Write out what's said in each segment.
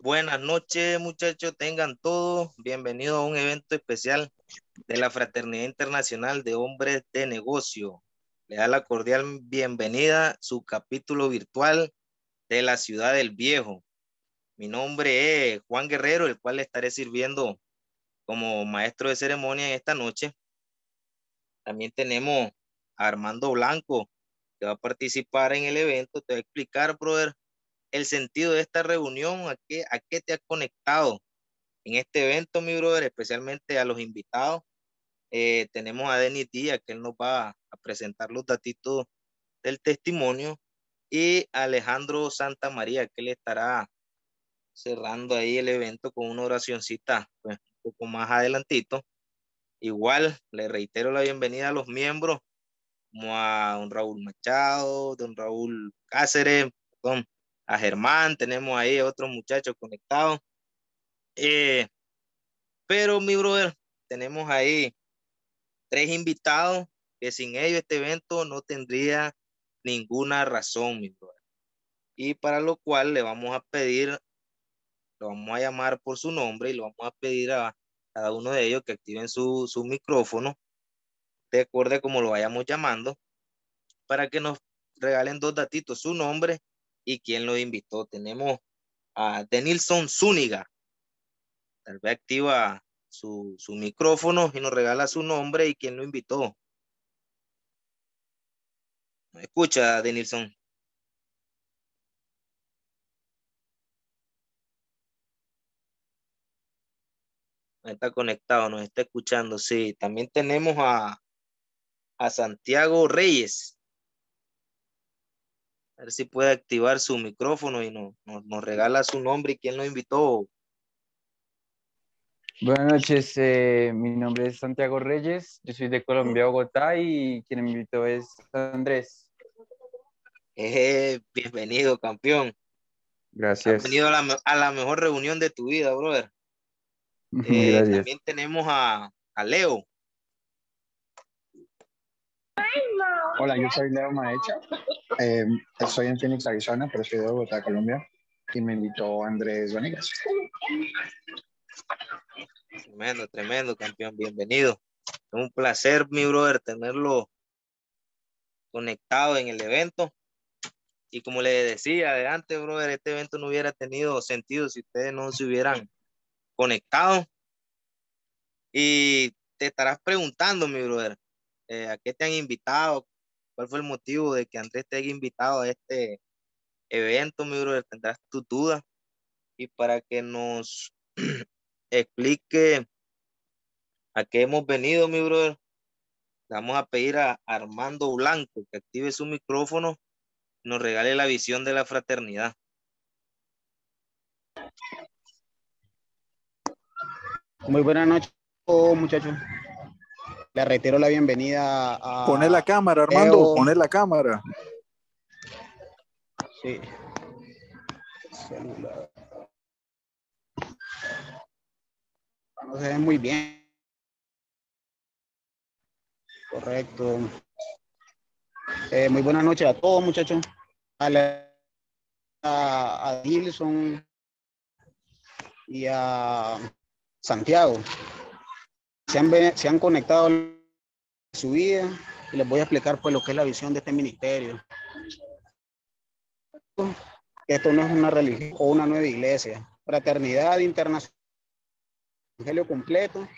Buenas noches, muchachos, tengan todos bienvenidos a un evento especial de la Fraternidad Internacional de Hombres de Negocio. Le da la cordial bienvenida su capítulo virtual de la Ciudad del Viejo. Mi nombre es Juan Guerrero, el cual le estaré sirviendo como maestro de ceremonia en esta noche. También tenemos a Armando Blanco, que va a participar en el evento. Te voy a explicar, brother, el sentido de esta reunión, a qué te has conectado en este evento, mi brother, especialmente a los invitados. Tenemos a Denis Díaz, que él nos va a presentar los datitos del testimonio, y Alejandro Santa María, que él estará cerrando ahí el evento con una oracioncita, pues, un poco más adelantito. Igual le reitero la bienvenida a los miembros, como a don Raúl Machado, don Raúl Cáceres, perdón, a Germán, tenemos ahí otros muchachos conectados. Eh, pero mi brother, tenemos ahí tres invitados que sin ellos este evento no tendría ninguna razón, mi brother. Y para lo cual le vamos a pedir, lo vamos a llamar por su nombre y lo vamos a pedir a cada uno de ellos que activen su micrófono, de acuerdo a como lo vayamos llamando, para que nos regalen dos datitos, su nombre y quién lo invitó. Tenemos a Denilson Zúñiga, tal vez activa su micrófono y nos regala su nombre y quién lo invitó. ¿Me escucha, Denilson? Está conectado, nos está escuchando, sí. También tenemos a Santiago Reyes. A ver si puede activar su micrófono y nos regala su nombre y quién lo invitó. Buenas noches, mi nombre es Santiago Reyes, yo soy de Colombia, Bogotá, y quien me invitó es Andrés. Bienvenido, campeón. Has Gracias. venido a la mejor reunión de tu vida, brother. Gracias. También tenemos a Leo. Hola, yo soy Leo Maecha. Estoy en Phoenix, Arizona, pero soy de Bogotá, Colombia. Y me invitó Andrés Vanegas. Tremendo, tremendo, campeón. Bienvenido. Es un placer, mi brother, tenerlo conectado en el evento. Y como le decía de antes, brother, este evento no hubiera tenido sentido si ustedes no se hubieran conectado. Y te estarás preguntando, mi brother, ¿a qué te han invitado? ¿Cuál fue el motivo de que Andrés te haya invitado a este evento, mi brother? Tendrás tus dudas. Y para que nos explique a qué hemos venido, mi brother, le vamos a pedir a Armando Blanco que active su micrófono y nos regale la visión de la fraternidad. Muy buenas noches, muchachos. Le reitero la bienvenida a Poné la cámara, Armando, Leo. poné la cámara. Sí. Celular. No se ve muy bien. Correcto. Muy buenas noches a todos, muchachos. A Gilson y a Santiago. Se han conectado a su vida y les voy a explicar pues lo que es la visión de este ministerio. Esto no es una religión o una nueva iglesia. Fraternidad Internacional, Evangelio completo,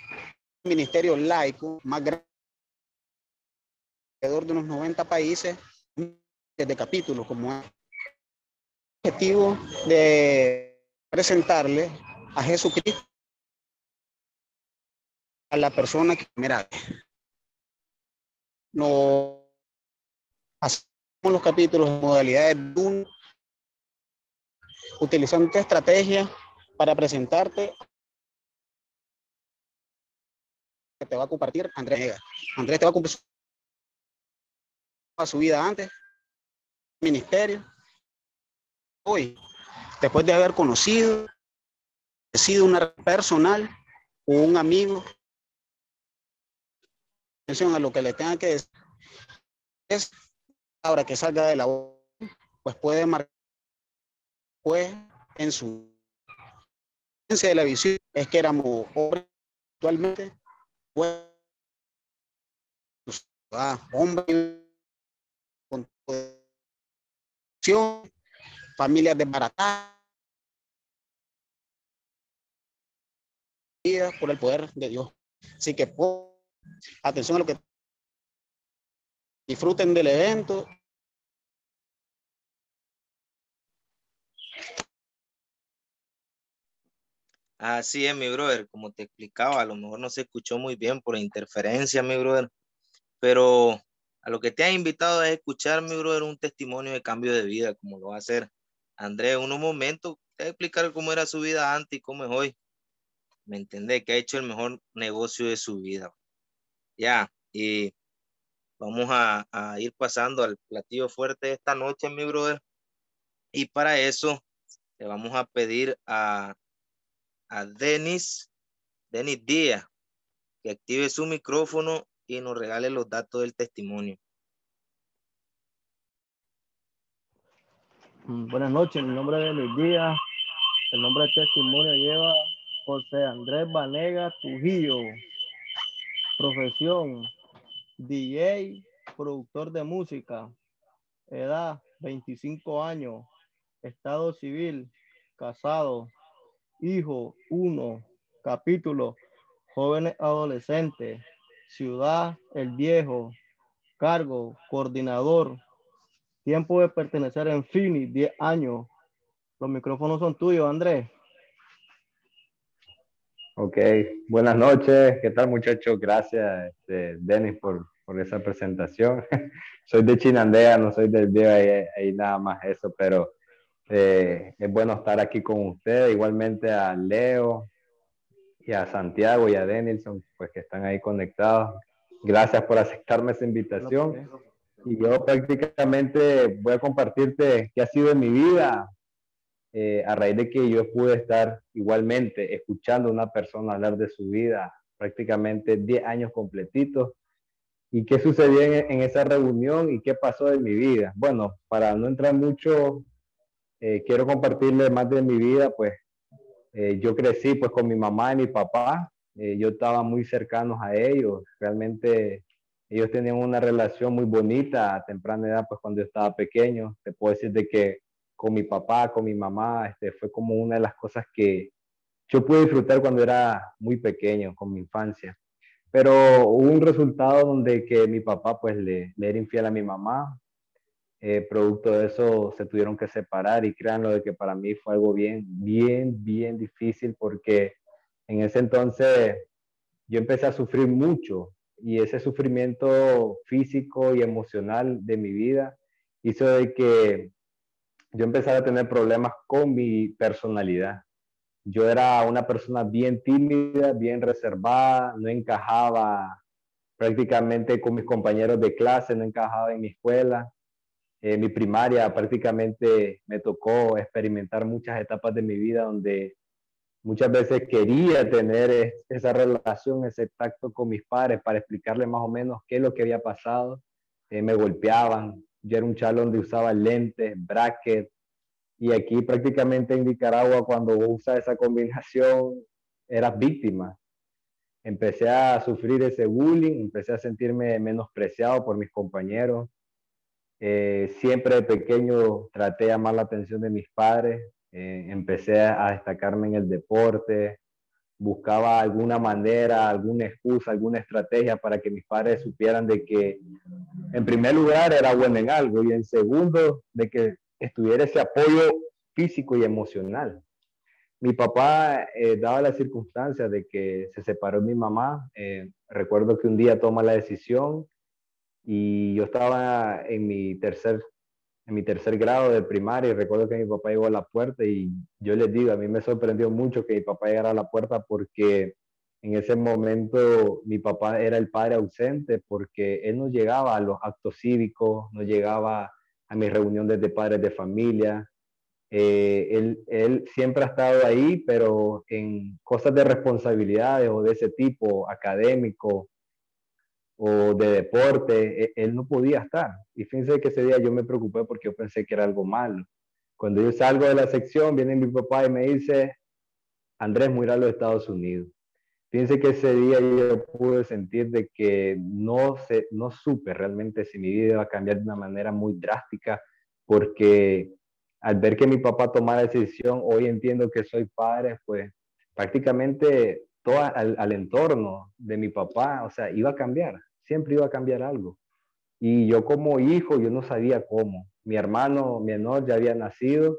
ministerio laico más grande, alrededor de unos 90 países, de capítulos, como es el objetivo de presentarle a Jesucristo a la persona que mira, no hacemos los capítulos en modalidades de uno, utilizando esta estrategia para presentarte que te va a compartir Andrés. Andrés te va a compartir su vida antes, ministerio, hoy, después de haber conocido, sido una personal o un amigo, atención a lo que le tenga que decir, es ahora que salga de la voz, pues puede marcar pues, en su de la visión es que éramos hombres actualmente, pues, hombres con posición, familias desbaratadas por el poder de Dios. Así que atención a lo que disfruten del evento. Así es, mi brother, como te explicaba, a lo mejor no se escuchó muy bien por interferencia, mi brother, pero a lo que te ha invitado a escuchar, mi brother, un testimonio de cambio de vida, como lo va a hacer Andrés en unos momentos. Te voy a explicar cómo era su vida antes y cómo es hoy. ¿Me entendés? Que ha hecho el mejor negocio de su vida. Ya, y vamos a ir pasando al platillo fuerte de esta noche, mi brother. Y para eso le vamos a pedir a Denis Díaz, que active su micrófono y nos regale los datos del testimonio. Buenas noches, mi nombre es Denis Díaz. El nombre del testimonio lleva José Andrés Vanega Trujillo. Profesión, DJ, productor de música. Edad, 25 años. Estado civil, casado. Hijo, 1. Capítulo, jóvenes adolescentes. Ciudad, El Viejo. Cargo, coordinador. Tiempo de pertenecer en Fini, 10 años. Los micrófonos son tuyos, Andrés. Ok, buenas noches. ¿Qué tal, muchachos? Gracias, Denis, por esa presentación. Soy de Chinandega, no soy del Viejo, ahí nada más eso, pero es bueno estar aquí con ustedes. Igualmente a Leo y a Santiago y a Denilson, pues que están ahí conectados. Gracias por aceptarme esa invitación. Y yo prácticamente voy a compartirte qué ha sido en mi vida. A raíz de que yo pude estar igualmente escuchando a una persona hablar de su vida prácticamente 10 años completitos y qué sucedió en esa reunión y qué pasó en mi vida. Bueno, para no entrar mucho, quiero compartirles más de mi vida. Pues yo crecí pues con mi mamá y mi papá. Yo estaba muy cercanos a ellos. Realmente ellos tenían una relación muy bonita a temprana edad, pues cuando yo estaba pequeño. Te puedo decir de que con mi papá, con mi mamá, fue como una de las cosas que yo pude disfrutar cuando era muy pequeño, con mi infancia. Pero hubo un resultado donde que mi papá pues le era infiel a mi mamá. Producto de eso se tuvieron que separar y créanlo de que para mí fue algo bien difícil porque en ese entonces yo empecé a sufrir mucho y ese sufrimiento físico y emocional de mi vida hizo de que yo empezara a tener problemas con mi personalidad. Yo era una persona bien tímida, bien reservada, no encajaba prácticamente con mis compañeros de clase, no encajaba en mi escuela. Mi primaria prácticamente me tocó experimentar muchas etapas de mi vida donde muchas veces quería tener esa relación, ese tacto con mis padres para explicarles más o menos qué es lo que había pasado. Me golpeaban, yo era un chalo donde usaba lentes, bracket, y aquí prácticamente en Nicaragua cuando usas esa combinación eras víctima. Empecé a sufrir ese bullying, empecé a sentirme menospreciado por mis compañeros. Siempre de pequeño traté de llamar la atención de mis padres. Empecé a destacarme en el deporte, buscaba alguna manera, alguna excusa, alguna estrategia para que mis padres supieran de que en primer lugar era bueno en algo y en segundo de que estuviera ese apoyo físico y emocional. Mi papá, daba las circunstancias de que se separó mi mamá, recuerdo que un día toma la decisión y yo estaba en mi tercer grado de primaria y recuerdo que mi papá llegó a la puerta y yo les digo, a mí me sorprendió mucho que mi papá llegara a la puerta porque en ese momento mi papá era el padre ausente porque él no llegaba a los actos cívicos, no llegaba a mis reuniones de padres de familia. Él siempre ha estado ahí, pero en cosas de responsabilidades o de ese tipo, académico, o de deporte, él no podía estar. Y fíjense que ese día yo me preocupé porque yo pensé que era algo malo. Cuando yo salgo de la sección, viene mi papá y me dice, Andrés, muy raro los Estados Unidos. Fíjense que ese día yo pude sentir de que no supe realmente si mi vida iba a cambiar de una manera muy drástica, porque al ver que mi papá tomara esa decisión, hoy entiendo que soy padre, pues prácticamente todo al entorno de mi papá, o sea, iba a cambiar, siempre iba a cambiar algo. Y yo como hijo, yo no sabía cómo. Mi hermano menor ya había nacido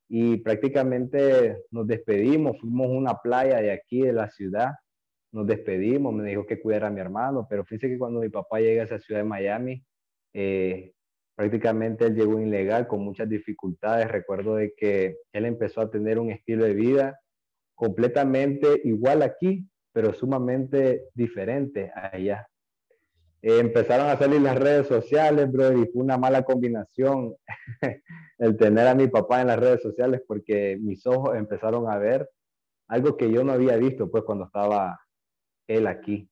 y prácticamente nos despedimos, fuimos a una playa de aquí de la ciudad, nos despedimos, me dijo que cuidara a mi hermano, pero fíjese que cuando mi papá llega a esa ciudad de Miami, eh, prácticamente él llegó ilegal con muchas dificultades. Recuerdo de que él empezó a tener un estilo de vida completamente igual aquí, pero sumamente diferente allá. Empezaron a salir las redes sociales, bro, y fue una mala combinación el tener a mi papá en las redes sociales, porque mis ojos empezaron a ver algo que yo no había visto pues cuando estaba él aquí.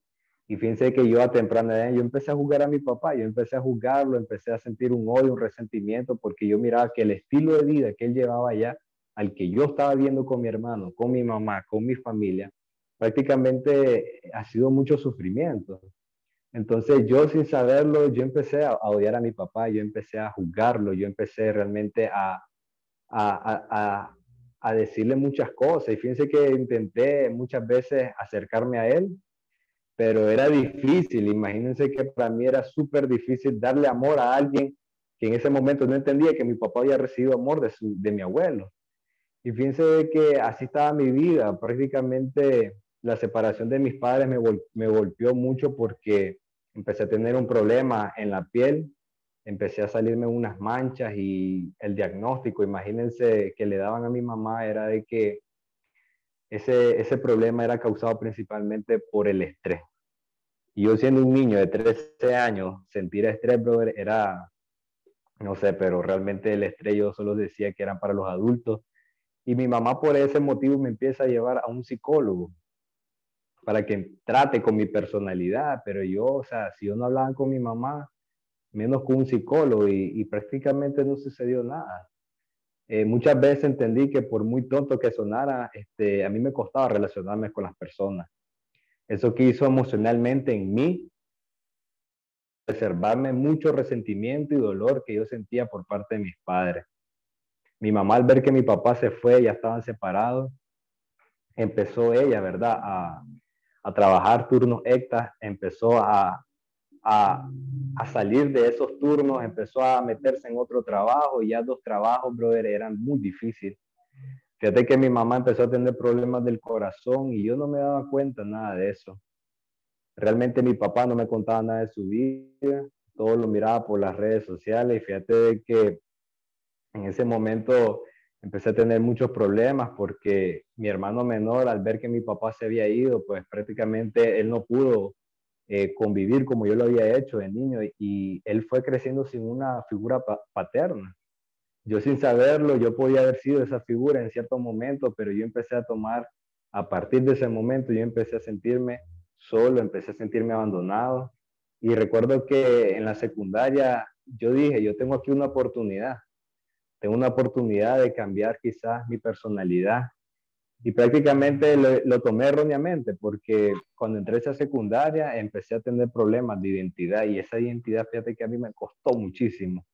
Y fíjense que yo a temprana edad, yo empecé a jugar a mi papá, yo empecé a jugarlo, empecé a sentir un odio, un resentimiento, porque yo miraba que el estilo de vida que él llevaba allá, al que yo estaba viendo con mi hermano, con mi mamá, con mi familia, prácticamente ha sido mucho sufrimiento. Entonces yo sin saberlo, yo empecé a odiar a mi papá, yo empecé a juzgarlo, yo empecé realmente a, a, a decirle muchas cosas. Y fíjense que intenté muchas veces acercarme a él, pero era difícil. Imagínense que para mí era súper difícil darle amor a alguien que en ese momento no entendía que mi papá había recibido amor de mi abuelo. Y fíjense que así estaba mi vida. Prácticamente la separación de mis padres me golpeó mucho porque empecé a tener un problema en la piel, empecé a salirme unas manchas y el diagnóstico, imagínense que le daban a mi mamá, era de que ese problema era causado principalmente por el estrés. Y yo siendo un niño de 13 años, sentir estrés, brother, era, no sé, pero realmente el estrés yo solo decía que eran para los adultos. Y mi mamá por ese motivo me empieza a llevar a un psicólogo para que trate con mi personalidad, pero yo, o sea, si yo no hablaba con mi mamá, menos con un psicólogo y prácticamente no sucedió nada. Muchas veces entendí que por muy tonto que sonara, a mí me costaba relacionarme con las personas. Eso que hizo emocionalmente en mí, reservarme mucho resentimiento y dolor que yo sentía por parte de mis padres. Mi mamá al ver que mi papá se fue, ya estaban separados, empezó ella, ¿verdad? A trabajar turnos extras, empezó a, a salir de esos turnos, empezó a meterse en otro trabajo y ya dos trabajos, brother, eran muy difíciles. Fíjate que mi mamá empezó a tener problemas del corazón y yo no me daba cuenta nada de eso. Realmente mi papá no me contaba nada de su vida, todo lo miraba por las redes sociales y fíjate de que en ese momento empecé a tener muchos problemas porque mi hermano menor, al ver que mi papá se había ido, pues prácticamente él no pudo convivir como yo lo había hecho de niño y él fue creciendo sin una figura paterna. Yo sin saberlo, yo podía haber sido esa figura en cierto momento, pero yo empecé a tomar, a partir de ese momento, yo empecé a sentirme solo, empecé a sentirme abandonado. Y recuerdo que en la secundaria yo dije, yo tengo una oportunidad de cambiar quizás mi personalidad. Y prácticamente lo tomé erróneamente porque cuando entré a esa secundaria empecé a tener problemas de identidad y esa identidad, fíjate que a mí me costó muchísimo.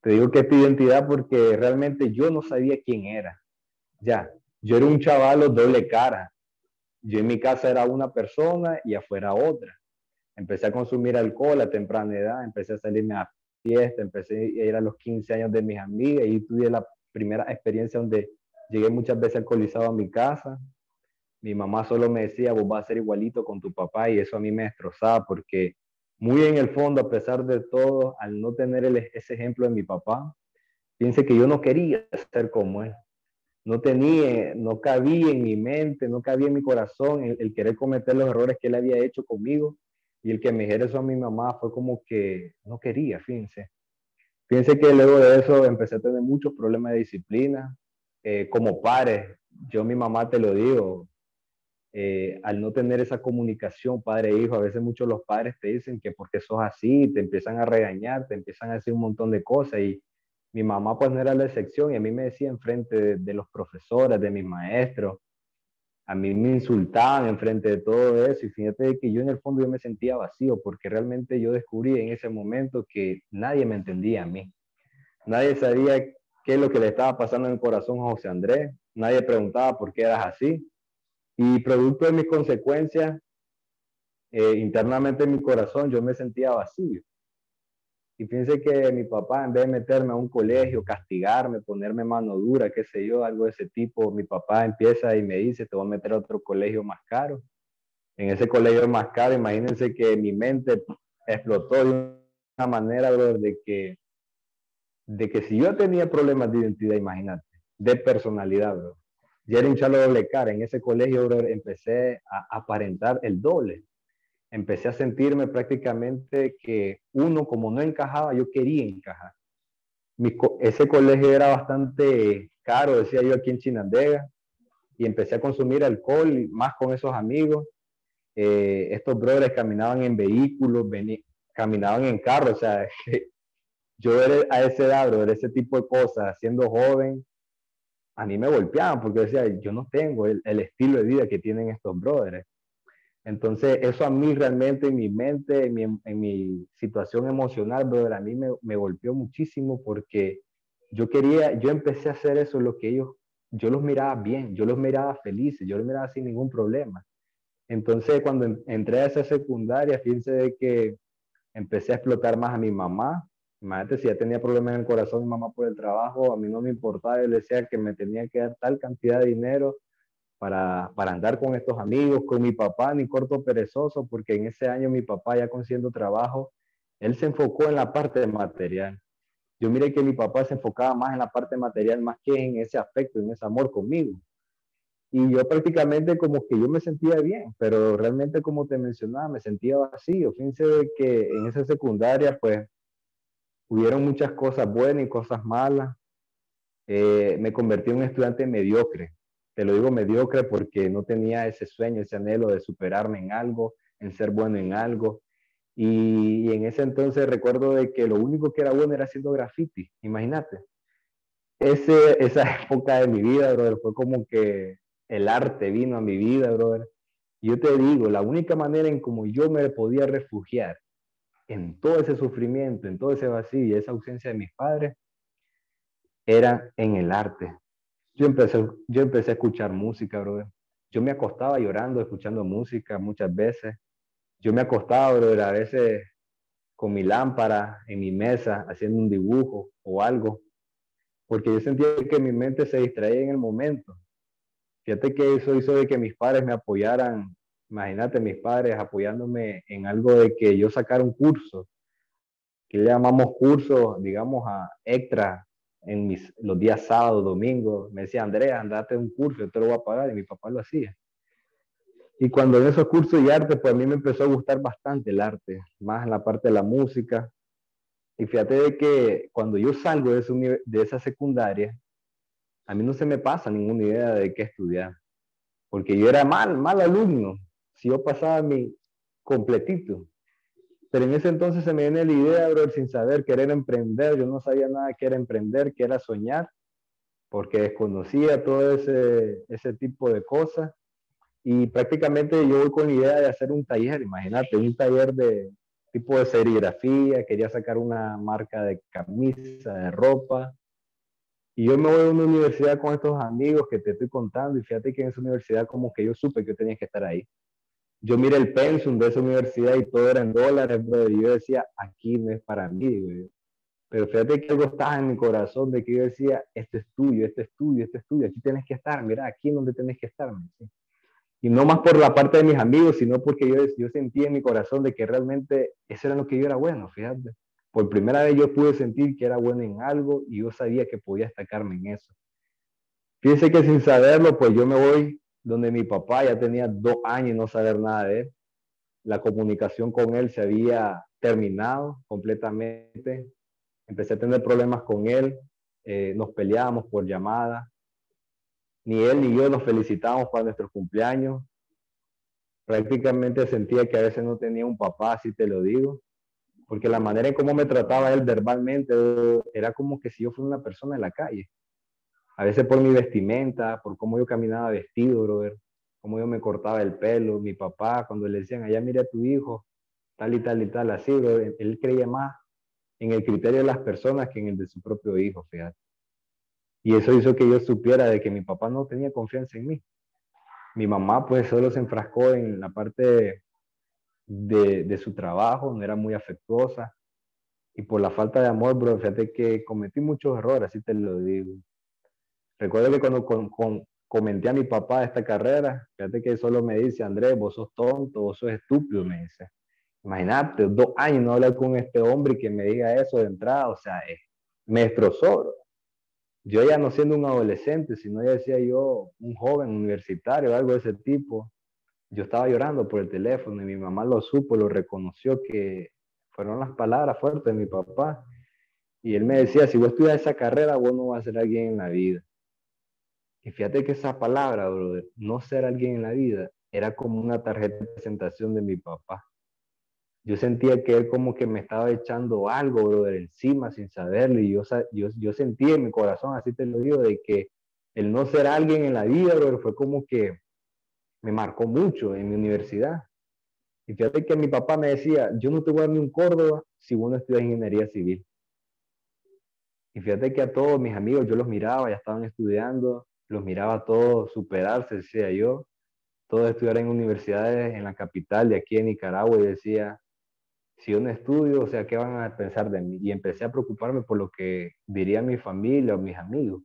Te digo que esta identidad porque realmente yo no sabía quién era. Ya, yo era un chavalo doble cara. Yo en mi casa era una persona y afuera otra. Empecé a consumir alcohol a temprana edad, empecé a salirme a fiesta, empecé a ir a los 15 años de mis amigas y tuve la primera experiencia donde llegué muchas veces alcoholizado a mi casa. Mi mamá solo me decía, vos vas a ser igualito con tu papá y eso a mí me destrozaba porque muy en el fondo, a pesar de todo, al no tener ese ejemplo de mi papá, piense que yo no quería ser como él. No tenía, no cabía en mi mente, no cabía en mi corazón el querer cometer los errores que él había hecho conmigo. Y el que me dijera eso a mi mamá fue como que no quería, fíjense. Fíjense que luego de eso empecé a tener muchos problemas de disciplina. Como padre, yo mi mamá te lo digo, al no tener esa comunicación padre-hijo, a veces muchos los padres te dicen que porque sos así, te empiezan a regañar, te empiezan a decir un montón de cosas y mi mamá pues no era la excepción y a mí me decía enfrente de los profesores, de mis maestros, A mí me insultaban enfrente de todo eso y fíjate que yo en el fondo yo me sentía vacío porque realmente yo descubrí en ese momento que nadie me entendía a mí. Nadie sabía qué es lo que le estaba pasando en el corazón a José Andrés. Nadie preguntaba por qué eras así. Y producto de mis consecuencias, internamente en mi corazón, yo me sentía vacío. Y fíjense que mi papá, en vez de meterme a un colegio, castigarme, ponerme mano dura, qué sé yo, algo de ese tipo, mi papá empieza y me dice, te voy a meter a otro colegio más caro. En ese colegio más caro, imagínense que mi mente explotó de una manera, bro, de que si yo tenía problemas de identidad, imagínate, de personalidad, bro, ya era un chalo doble cara. En ese colegio, bro, empecé a aparentar el doble. Empecé a sentirme prácticamente que uno, como no encajaba, yo quería encajar. Ese colegio era bastante caro, decía yo, aquí en Chinandega, y empecé a consumir alcohol, más con esos amigos. Estos brothers caminaban en vehículos, caminaban en carros, o sea, yo era a esa edad, bro, ese tipo de cosas, siendo joven, a mí me golpeaban porque decía, yo no tengo el estilo de vida que tienen estos brothers. Entonces, eso a mí realmente en mi mente, en mi situación emocional, brother, a mí me golpeó muchísimo porque yo empecé a hacer eso, lo que ellos, yo los miraba bien, yo los miraba felices, yo los miraba sin ningún problema. Entonces, cuando entré a esa secundaria, fíjense de que empecé a explotar más a mi mamá. Imagínate, si ya tenía problemas en el corazón, mi mamá por el trabajo, a mí no me importaba, yo le decía que me tenía que dar tal cantidad de dinero para andar con estos amigos, con mi papá, ni corto perezoso, porque en ese año mi papá ya consiguiendo trabajo, él se enfocó en la parte material. Yo miré que mi papá se enfocaba más en la parte material, más que en ese afecto, en ese amor conmigo. Y yo prácticamente como que yo me sentía bien, pero realmente como te mencionaba, me sentía vacío. Fíjense de que en esa secundaria pues hubieron muchas cosas buenas y cosas malas. Me convertí en un estudiante mediocre. Te lo digo mediocre porque no tenía ese sueño, ese anhelo de superarme en algo, en ser bueno en algo. Y en ese entonces recuerdo de que lo único que era bueno era haciendo graffiti. Imagínate. Esa época de mi vida, brother, fue como que el arte vino a mi vida, brother. Y yo te digo, la única manera en como yo me podía refugiar en todo ese sufrimiento, en todo ese vacío y esa ausencia de mis padres, era en el arte. Yo empecé a escuchar música, brother. Yo me acostaba llorando, escuchando música muchas veces. Yo me acostaba, brother, a veces con mi lámpara en mi mesa, haciendo un dibujo o algo, porque yo sentía que mi mente se distraía en el momento. Fíjate que eso hizo de que mis padres me apoyaran. Imagínate, mis padres apoyándome en algo de que yo sacara un curso, que le llamamos curso, digamos, a extra en los días sábados, domingos. Me decía, Andrea, andate un curso, yo te lo voy a pagar, y mi papá lo hacía. Y cuando en esos cursos de arte, pues a mí me empezó a gustar bastante el arte, más en la parte de la música. Y fíjate de que cuando yo salgo de esa secundaria, a mí no se me pasa ninguna idea de qué estudiar, porque yo era mal alumno, si yo pasaba mi completito. Pero en ese entonces se me viene la idea, bro, sin saber querer emprender. Yo no sabía nada que era emprender, que era soñar, porque desconocía todo ese tipo de cosas. Y prácticamente yo voy con la idea de hacer un taller, imagínate, un taller de tipo de serigrafía. Quería sacar una marca de camisa, de ropa. Y yo me voy a una universidad con estos amigos que te estoy contando. Y fíjate que en esa universidad como que yo supe que yo tenía que estar ahí. Yo miré el pensum de esa universidad y todo era en dólares, bro, y yo decía, aquí no es para mí, güey. Pero fíjate que algo estaba en mi corazón de que yo decía, este es tuyo, este es tuyo, este es tuyo, aquí tienes que estar, mira, aquí es donde tienes que estar. ¿Sí? Y no más por la parte de mis amigos, sino porque yo sentía en mi corazón de que realmente eso era lo que yo era bueno, fíjate. Por primera vez yo pude sentir que era bueno en algo y yo sabía que podía destacarme en eso. Fíjense que sin saberlo, pues yo me voy donde mi papá, ya tenía 2 años y no saber nada de él. La comunicación con él se había terminado completamente. Empecé a tener problemas con él, nos peleábamos por llamada. Ni él ni yo nos felicitábamos para nuestros cumpleaños. Prácticamente sentía que a veces no tenía un papá, así te lo digo, porque la manera en cómo me trataba él verbalmente era como que si yo fuera una persona en la calle. A veces por mi vestimenta, por cómo yo caminaba vestido, brother, cómo yo me cortaba el pelo, mi papá, cuando le decían, allá mira a tu hijo, tal y tal y tal, así, bro, él creía más en el criterio de las personas que en el de su propio hijo, fíjate. Y eso hizo que yo supiera de que mi papá no tenía confianza en mí. Mi mamá pues solo se enfrascó en la parte de su trabajo, no era muy afectuosa. Y por la falta de amor, bro, fíjate que cometí muchos errores, así te lo digo. Recuerdo que cuando comenté a mi papá esta carrera, fíjate que solo me dice, Andrés, vos sos tonto, vos sos estúpido, me dice. Imagínate, 2 años no hablar con este hombre y que me diga eso de entrada, o sea, me destrozó, bro. Yo ya no siendo un adolescente, sino ya decía yo, un joven universitario, algo de ese tipo, yo estaba llorando por el teléfono y mi mamá lo supo, lo reconoció, que fueron las palabras fuertes de mi papá. Y él me decía, si vos estudias esa carrera, vos no vas a ser alguien en la vida. Y fíjate que esa palabra, brother, no ser alguien en la vida, era como una tarjeta de presentación de mi papá. Yo sentía que él como que me estaba echando algo, brother, encima sin saberlo. Y yo sentí en mi corazón, así te lo digo, de que el no ser alguien en la vida, brother, fue como que me marcó mucho en mi universidad. Y fíjate que mi papá me decía, yo no te voy a dar ni un Córdoba si vos no estudias ingeniería civil. Y fíjate que a todos mis amigos yo los miraba, ya estaban estudiando, los miraba a todos superarse, decía yo, todos estudiar en universidades en la capital de aquí en Nicaragua, y decía, si yo no estudio, o sea, ¿qué van a pensar de mí? Y empecé a preocuparme por lo que diría mi familia o mis amigos.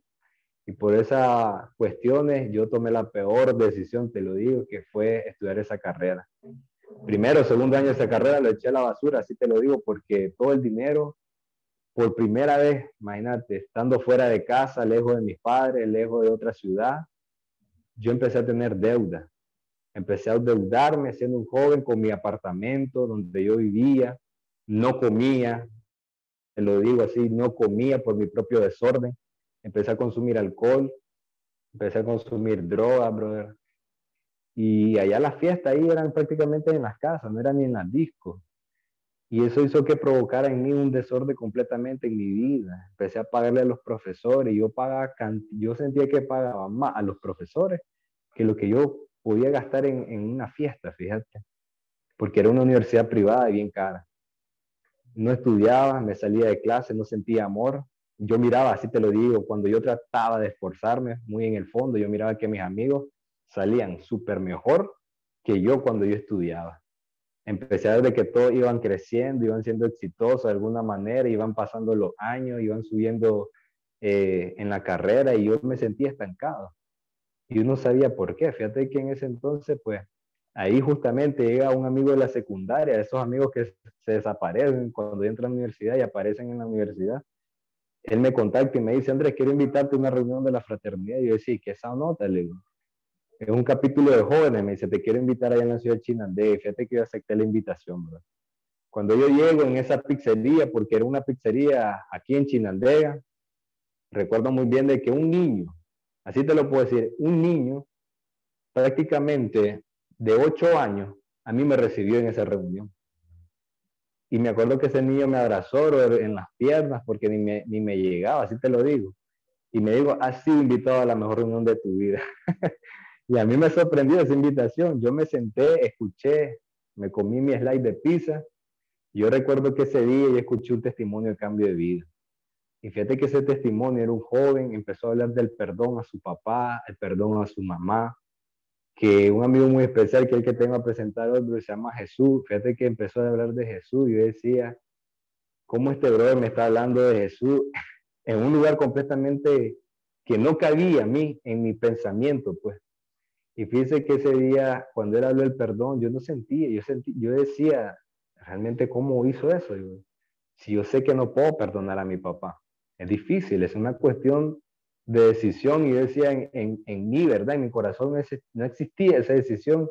Y por esas cuestiones yo tomé la peor decisión, te lo digo, que fue estudiar esa carrera. Primero, segundo año de esa carrera lo eché a la basura, así te lo digo, porque todo el dinero, por primera vez, imagínate, estando fuera de casa, lejos de mis padres, lejos de otra ciudad, yo empecé a tener deuda. Empecé a endeudarme siendo un joven con mi apartamento donde yo vivía, no comía, te lo digo así, no comía por mi propio desorden. Empecé a consumir alcohol, empecé a consumir drogas, brother. Y allá las fiestas ahí eran prácticamente en las casas, no eran ni en las discos. Y eso hizo que provocara en mí un desorden completamente en mi vida. Empecé a pagarle a los profesores. Yo sentía que pagaba más a los profesores que lo que yo podía gastar en una fiesta, fíjate. Porque era una universidad privada y bien cara. No estudiaba, me salía de clase, no sentía amor. Yo miraba, así te lo digo, cuando yo trataba de esforzarme muy en el fondo, yo miraba que mis amigos salían súper mejor que yo cuando yo estudiaba. Empecé a ver de que todos iban creciendo, iban siendo exitosos de alguna manera, iban pasando los años, iban subiendo en la carrera, y yo me sentía estancado. Y uno sabía por qué. Fíjate que en ese entonces, pues, ahí justamente llega un amigo de la secundaria, esos amigos que se desaparecen cuando entran a la universidad y aparecen en la universidad. Él me contacta y me dice, Andrés, quiero invitarte a una reunión de la fraternidad. Y yo decía, ¿qué esa nota? Le digo, es un capítulo de jóvenes. Me dice, te quiero invitar allá en la ciudad de Chinandega. Y fíjate que yo acepté la invitación, bro. Cuando yo llego en esa pizzería, porque era una pizzería aquí en Chinandega, recuerdo muy bien de que un niño, así te lo puedo decir, un niño prácticamente de 8 años, a mí me recibió en esa reunión. Y me acuerdo que ese niño me abrazó en las piernas porque ni me llegaba, así te lo digo. Y me dijo, has sido invitado a la mejor reunión de tu vida. Y a mí me sorprendió esa invitación. Yo me senté, escuché, me comí mi slide de pizza. Yo recuerdo que ese día yo escuché un testimonio de cambio de vida. Y fíjate que ese testimonio era un joven, empezó a hablar del perdón a su papá, el perdón a su mamá, que un amigo muy especial que el que tengo a presentar hoy, se llama Jesús. Fíjate que empezó a hablar de Jesús y yo decía, ¿cómo este brother me está hablando de Jesús en un lugar completamente que no cabía a mí, en mi pensamiento, pues? Y fíjese que ese día, cuando él habló del perdón, yo no sentía, yo decía, realmente, ¿cómo hizo eso? Si yo sé que no puedo perdonar a mi papá, es difícil, es una cuestión de decisión. Y yo decía, en mí, ¿verdad? En mi corazón no existía esa decisión.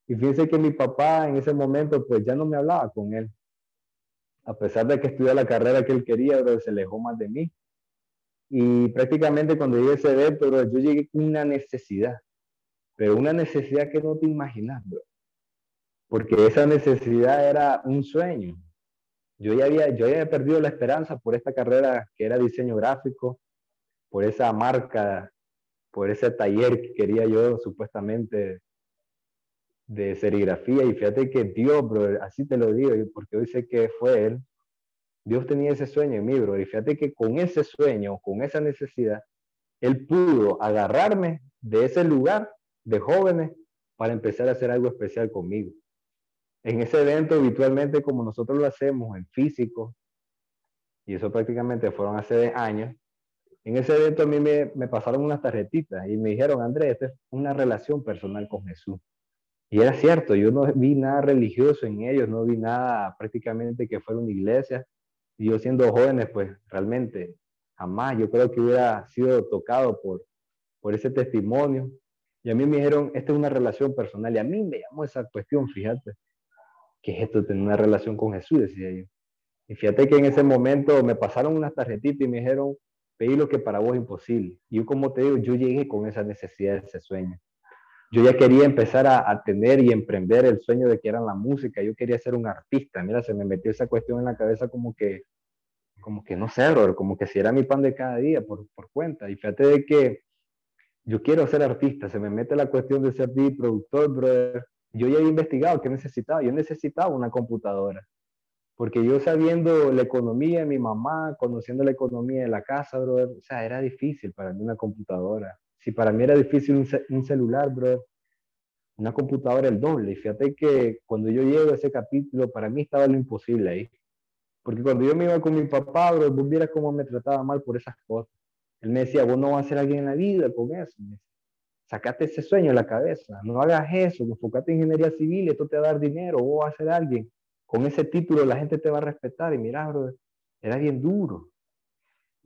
Y fíjese que mi papá en ese momento, pues ya no me hablaba con él. A pesar de que estudié la carrera que él quería, pero se alejó más de mí. Y prácticamente cuando llegué a ese evento, bro, yo llegué con una necesidad, pero una necesidad que no te imaginas, bro. Porque esa necesidad era un sueño. Yo ya había perdido la esperanza por esta carrera que era diseño gráfico, por esa marca por ese taller que quería yo supuestamente de serigrafía. Y fíjate que Dios, bro, así te lo digo, porque hoy sé que fue Él. Dios tenía ese sueño en mí, bro. Y fíjate que con ese sueño, con esa necesidad, Él pudo agarrarme de ese lugar de jóvenes para empezar a hacer algo especial conmigo. En ese evento, habitualmente, como nosotros lo hacemos en físico, y eso prácticamente fueron hace años, en ese evento a mí me pasaron unas tarjetitas y me dijeron, Andrés, esta es una relación personal con Jesús. Y era cierto, yo no vi nada religioso en ellos, no vi nada prácticamente que fuera una iglesia. Y yo siendo jóvenes, pues realmente jamás yo creo que hubiera sido tocado por ese testimonio. Y a mí me dijeron, esta es una relación personal. Y a mí me llamó esa cuestión, fíjate, ¿qué es esto de tener una relación con Jesús? Decía yo. Y fíjate que en ese momento me pasaron unas tarjetitas y me dijeron, pedí lo que para vos es imposible. Y yo, como te digo, yo llegué con esa necesidad, ese sueño. Yo ya quería empezar a tener y emprender el sueño de que era la música. Yo quería ser un artista. Mira, se me metió esa cuestión en la cabeza como que no sé, brother, como que si era mi pan de cada día por cuenta. Y fíjate de que yo quiero ser artista, se me mete la cuestión de ser productor, brother. Yo ya he investigado qué necesitaba. Yo necesitaba una computadora. Porque yo sabiendo la economía de mi mamá, conociendo la economía de la casa, brother, o sea, era difícil para mí una computadora. Si para mí era difícil un celular, brother, una computadora el doble. Y fíjate que cuando yo llego a ese capítulo, para mí estaba lo imposible ahí. Porque cuando yo me iba con mi papá, bro, vos vieras cómo me trataba mal por esas cosas. Él me decía, vos no vas a ser alguien en la vida con eso. Sacate ese sueño de la cabeza, no hagas eso, enfocate en ingeniería civil, esto te va a dar dinero, vos vas a ser alguien. Con ese título la gente te va a respetar. Y mira, bro, era bien duro.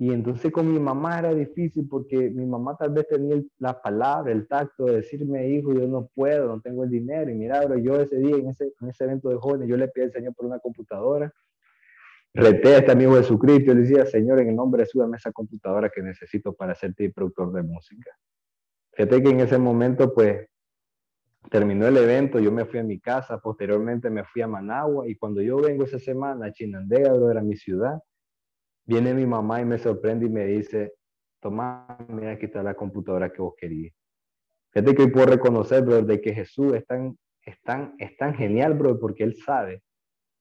Y entonces con mi mamá era difícil porque mi mamá tal vez tenía la palabra, el tacto de decirme, hijo, yo no puedo, no tengo el dinero. Y mira, bro, yo ese día en ese evento de jóvenes, yo le pedí al Señor por una computadora. Reté a este amigo Jesucristo y le decía, Señor, en el nombre de Jesús, dame esa computadora que necesito para ser productor de música. Fíjate que en ese momento, pues, terminó el evento, yo me fui a mi casa, posteriormente me fui a Managua, y cuando yo vengo esa semana a Chinandega, bro, era mi ciudad, viene mi mamá y me sorprende y me dice, toma, mira, aquí está la computadora que vos querías. Fíjate que hoy puedo reconocer, bro, de que Jesús es tan genial, bro, porque Él sabe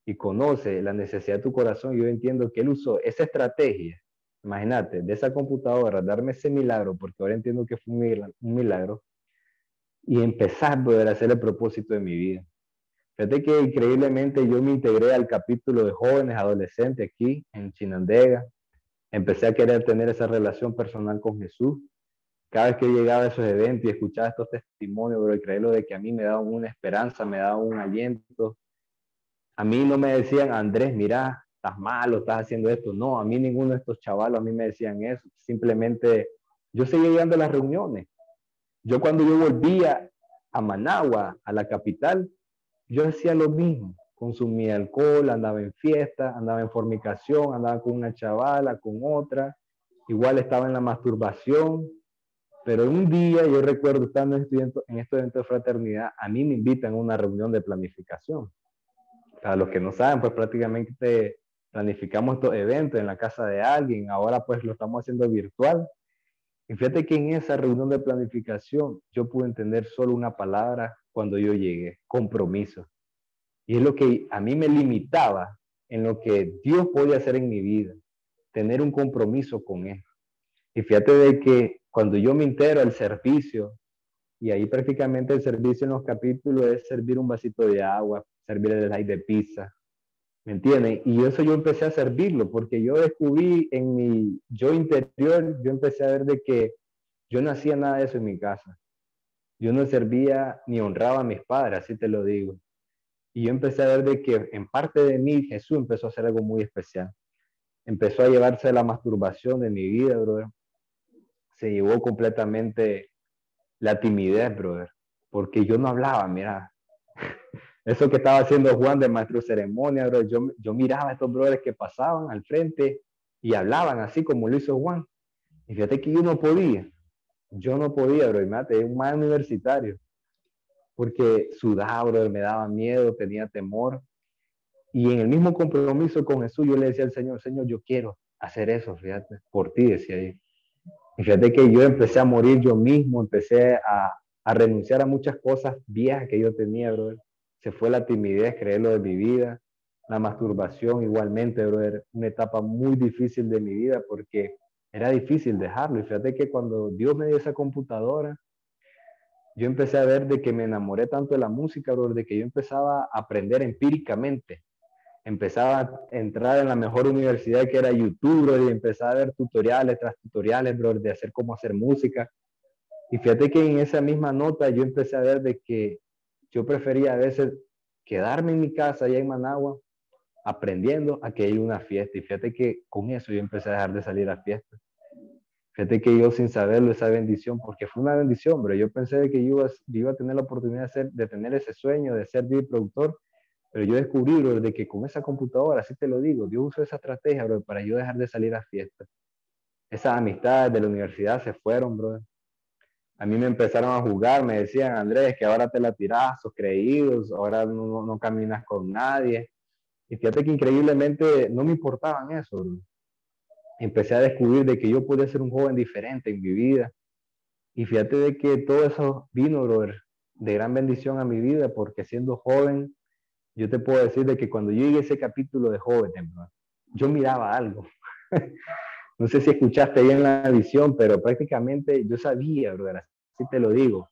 y conoce la necesidad de tu corazón. Yo entiendo que Él usó esa estrategia, imagínate, de esa computadora, darme ese milagro, porque ahora entiendo que fue un milagro, y empezar, bro, a hacer el propósito de mi vida. Fíjate que increíblemente yo me integré al capítulo de jóvenes, adolescentes aquí en Chinandega. Empecé a querer tener esa relación personal con Jesús. Cada vez que llegaba a esos eventos y escuchaba estos testimonios, bro, y creerlo de que a mí me daban una esperanza, me daban un aliento. A mí no me decían, Andrés, mira, estás malo, estás haciendo esto. No, a mí ninguno de estos chavalos a mí me decían eso. Simplemente yo seguía llegando a las reuniones. Yo cuando yo volvía a Managua, a la capital, yo hacía lo mismo. Consumía alcohol, andaba en fiesta, andaba en fornicación, andaba con una chavala, con otra. Igual estaba en la masturbación. Pero un día yo recuerdo estando en este evento de fraternidad, a mí me invitan a una reunión de planificación. Para los que no saben, pues prácticamente planificamos estos eventos en la casa de alguien. Ahora pues lo estamos haciendo virtual. Y fíjate que en esa reunión de planificación yo pude entender solo una palabra cuando yo llegué, compromiso. Y es lo que a mí me limitaba en lo que Dios podía hacer en mi vida, tener un compromiso con Él. Y fíjate de que cuando yo me integro al servicio, y ahí prácticamente el servicio en los capítulos es servir un vasito de agua, servir el slide de pizza, ¿me entienden? Y eso yo empecé a servirlo, porque yo descubrí en mi yo interior, yo empecé a ver de que yo no hacía nada de eso en mi casa. Yo no servía ni honraba a mis padres, así te lo digo. Y yo empecé a ver de que en parte de mí Jesús empezó a hacer algo muy especial. Empezó a llevarse la masturbación de mi vida, brother. Se llevó completamente la timidez, brother. Porque yo no hablaba, mira. Eso que estaba haciendo Juan de maestro de ceremonia, bro, yo miraba a estos brothers que pasaban al frente y hablaban así como lo hizo Juan. Y fíjate que yo no podía, bro, imagínate, un más universitario. Porque sudaba, bro, me daba miedo, tenía temor. Y en el mismo compromiso con Jesús, yo le decía al Señor, Señor, yo quiero hacer eso, fíjate, por ti, decía ahí. Y fíjate que yo empecé a morir yo mismo, empecé a renunciar a muchas cosas viejas que yo tenía, brother. Se fue la timidez, creerlo de mi vida, la masturbación igualmente, brother. Una etapa muy difícil de mi vida porque era difícil dejarlo. Y fíjate que cuando Dios me dio esa computadora, yo empecé a ver de que me enamoré tanto de la música, brother, de que yo empezaba a aprender empíricamente. Empezaba a entrar en la mejor universidad que era YouTube, bro, y empezaba a ver tutoriales tras tutoriales, bro, de hacer cómo hacer música. Y fíjate que en esa misma nota yo empecé a ver de que yo prefería a veces quedarme en mi casa allá en Managua aprendiendo a que ir a una fiesta. Y fíjate que con eso yo empecé a dejar de salir a fiestas. Fíjate que yo sin saberlo esa bendición, porque fue una bendición, pero yo pensé de que yo iba a tener la oportunidad de tener ese sueño, de ser DJ productor, pero yo descubrí, bro, de que con esa computadora, así te lo digo, Dios usó esa estrategia, bro, para yo dejar de salir a fiestas. Esas amistades de la universidad se fueron, bro. A mí me empezaron a jugar, me decían, Andrés, que ahora te la tirás, sos creído, ahora no caminas con nadie. Y fíjate que increíblemente no me importaban eso, bro. Empecé a descubrir de que yo podía ser un joven diferente en mi vida. Y fíjate de que todo eso vino, brother, de gran bendición a mi vida, porque siendo joven, yo te puedo decir de que cuando yo llegué a ese capítulo de jóvenes, bro, yo miraba algo. No sé si escuchaste bien la visión, pero prácticamente yo sabía, brother, así te lo digo.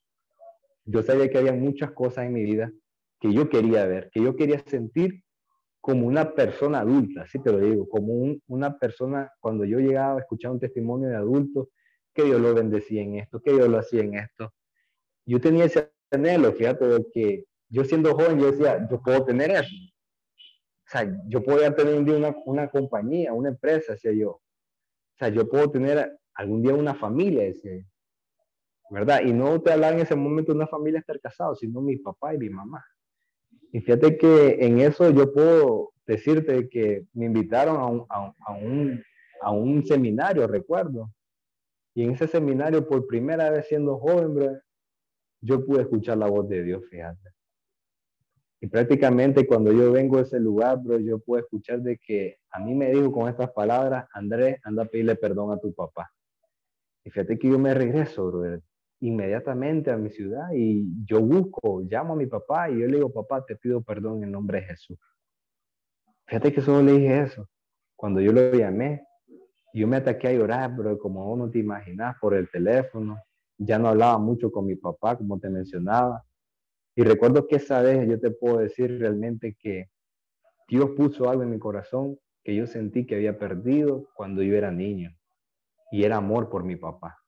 Yo sabía que había muchas cosas en mi vida que yo quería ver, que yo quería sentir como una persona adulta, así te lo digo, como una persona, cuando yo llegaba a escuchar un testimonio de adulto, que Dios lo bendecía en esto, que Dios lo hacía en esto. Yo tenía ese anhelo, fíjate, de que yo siendo joven, yo decía, yo puedo tener eso. O sea, yo podía tener un día una compañía, una empresa, decía yo. O sea, yo puedo tener algún día una familia, decía yo, ¿verdad? Y no te hablaba en ese momento de una familia estar casado, sino mi papá y mi mamá. Y fíjate que en eso yo puedo decirte que me invitaron a un seminario, recuerdo. Y en ese seminario, por primera vez siendo joven, bro, yo pude escuchar la voz de Dios, fíjate. Y prácticamente cuando yo vengo a ese lugar, bro, yo puedo escuchar de que a mí me dijo con estas palabras, Andrés, anda a pedirle perdón a tu papá. Y fíjate que yo me regreso, bro, inmediatamente a mi ciudad y yo llamo a mi papá y yo le digo, papá, te pido perdón en nombre de Jesús. Fíjate que solo le dije eso. Cuando yo lo llamé, yo me ataqué a llorar, bro, como vos no te imaginas, por el teléfono. Ya no hablaba mucho con mi papá, como te mencionaba. Y recuerdo que esa vez yo te puedo decir realmente que Dios puso algo en mi corazón que yo sentí que había perdido cuando yo era niño. Y era amor por mi papá.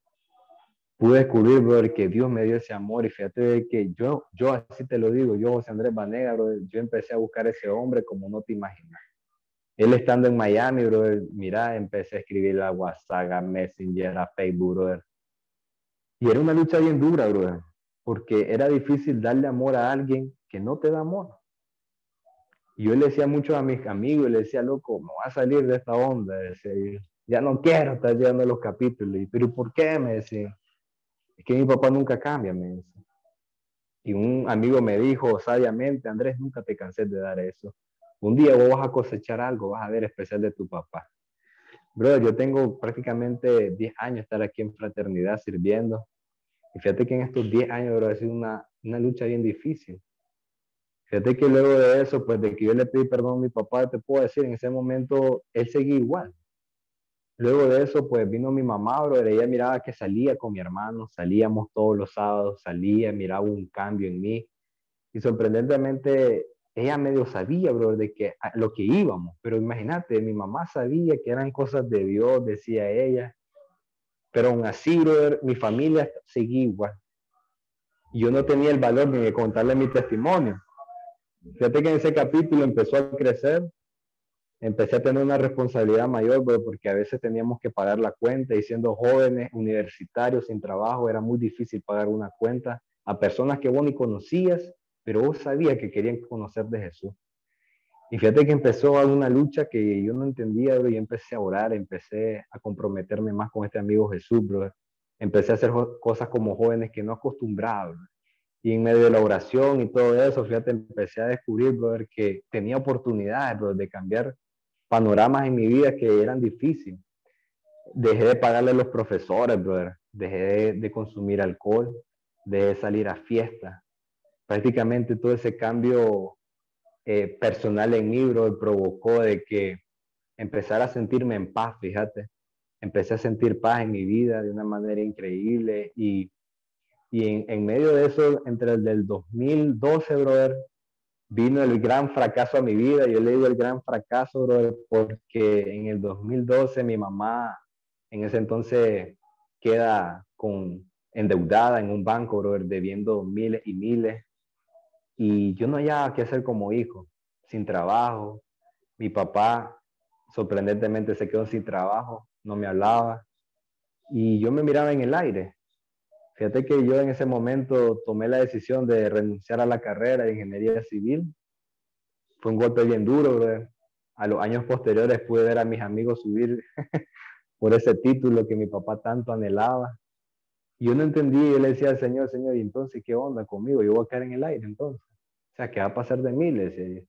Pude descubrir, brother, que Dios me dio ese amor y fíjate que yo así te lo digo, yo, José Andrés Banega, brother, yo empecé a buscar a ese hombre como no te imaginas. Él estando en Miami, brother, mira, empecé a escribir a WhatsApp, a Messenger, a Facebook, brother. Y era una lucha bien dura, brother, porque era difícil darle amor a alguien que no te da amor. Y yo le decía mucho a mis amigos, le decía, loco, me voy a salir de esta onda, decía, ya no quiero estar llegando los capítulos. Pero ¿por qué? Me decía, es que mi papá nunca cambia, me decía. Y un amigo me dijo sabiamente, Andrés, nunca te canses de dar eso. Un día vos vas a cosechar algo, vas a ver especial de tu papá. Bro, yo tengo prácticamente 10 años estar aquí en Fraternidad sirviendo. Y fíjate que en estos 10 años, bro, ha sido una lucha bien difícil. Fíjate que luego de eso, pues de que yo le pedí perdón a mi papá, te puedo decir, en ese momento él seguía igual. Luego de eso, pues vino mi mamá, bro, ella miraba que salía con mi hermano, salíamos todos los sábados, salía, miraba un cambio en mí. Y sorprendentemente, ella medio sabía, bro, de que a lo que íbamos. Pero imagínate, mi mamá sabía que eran cosas de Dios, decía ella. Pero aún así, bro, mi familia seguía igual. Y yo no tenía el valor ni de contarle mi testimonio. Fíjate que en ese capítulo empezó a crecer, empecé a tener una responsabilidad mayor, bro, porque a veces teníamos que pagar la cuenta y siendo jóvenes, universitarios, sin trabajo, era muy difícil pagar una cuenta a personas que vos ni conocías, pero vos sabías que querían conocer de Jesús. Y fíjate que empezó una lucha que yo no entendía, bro, y empecé a orar, empecé a comprometerme más con este amigo Jesús, bro. Empecé a hacer cosas como jóvenes que no acostumbraba, bro. Y en medio de la oración y todo eso, fíjate, empecé a descubrir, brother, que tenía oportunidades, bro, de cambiar panoramas en mi vida que eran difíciles. Dejé de pagarle a los profesores, brother. Dejé de consumir alcohol, dejé de salir a fiestas. Prácticamente todo ese cambio personal en mí, brother, provocó de que empezara a sentirme en paz, fíjate. Empecé a sentir paz en mi vida de una manera increíble y en medio de eso, entre el del 2012, brother, vino el gran fracaso a mi vida. Yo le digo el gran fracaso, brother, porque en el 2012 mi mamá en ese entonces queda endeudada en un banco, brother, debiendo miles y miles. Y yo no hallaba qué hacer como hijo, sin trabajo. Mi papá sorprendentemente se quedó sin trabajo, no me hablaba. Y yo me miraba en el aire. Fíjate que yo en ese momento tomé la decisión de renunciar a la carrera de ingeniería civil. Fue un golpe bien duro, brother. A los años posteriores pude ver a mis amigos subir por ese título que mi papá tanto anhelaba. Y yo no entendí, yo le decía al Señor, Señor, ¿y entonces qué onda conmigo? Yo voy a caer en el aire entonces. O sea, ¿qué va a pasar de mí? Le decía yo.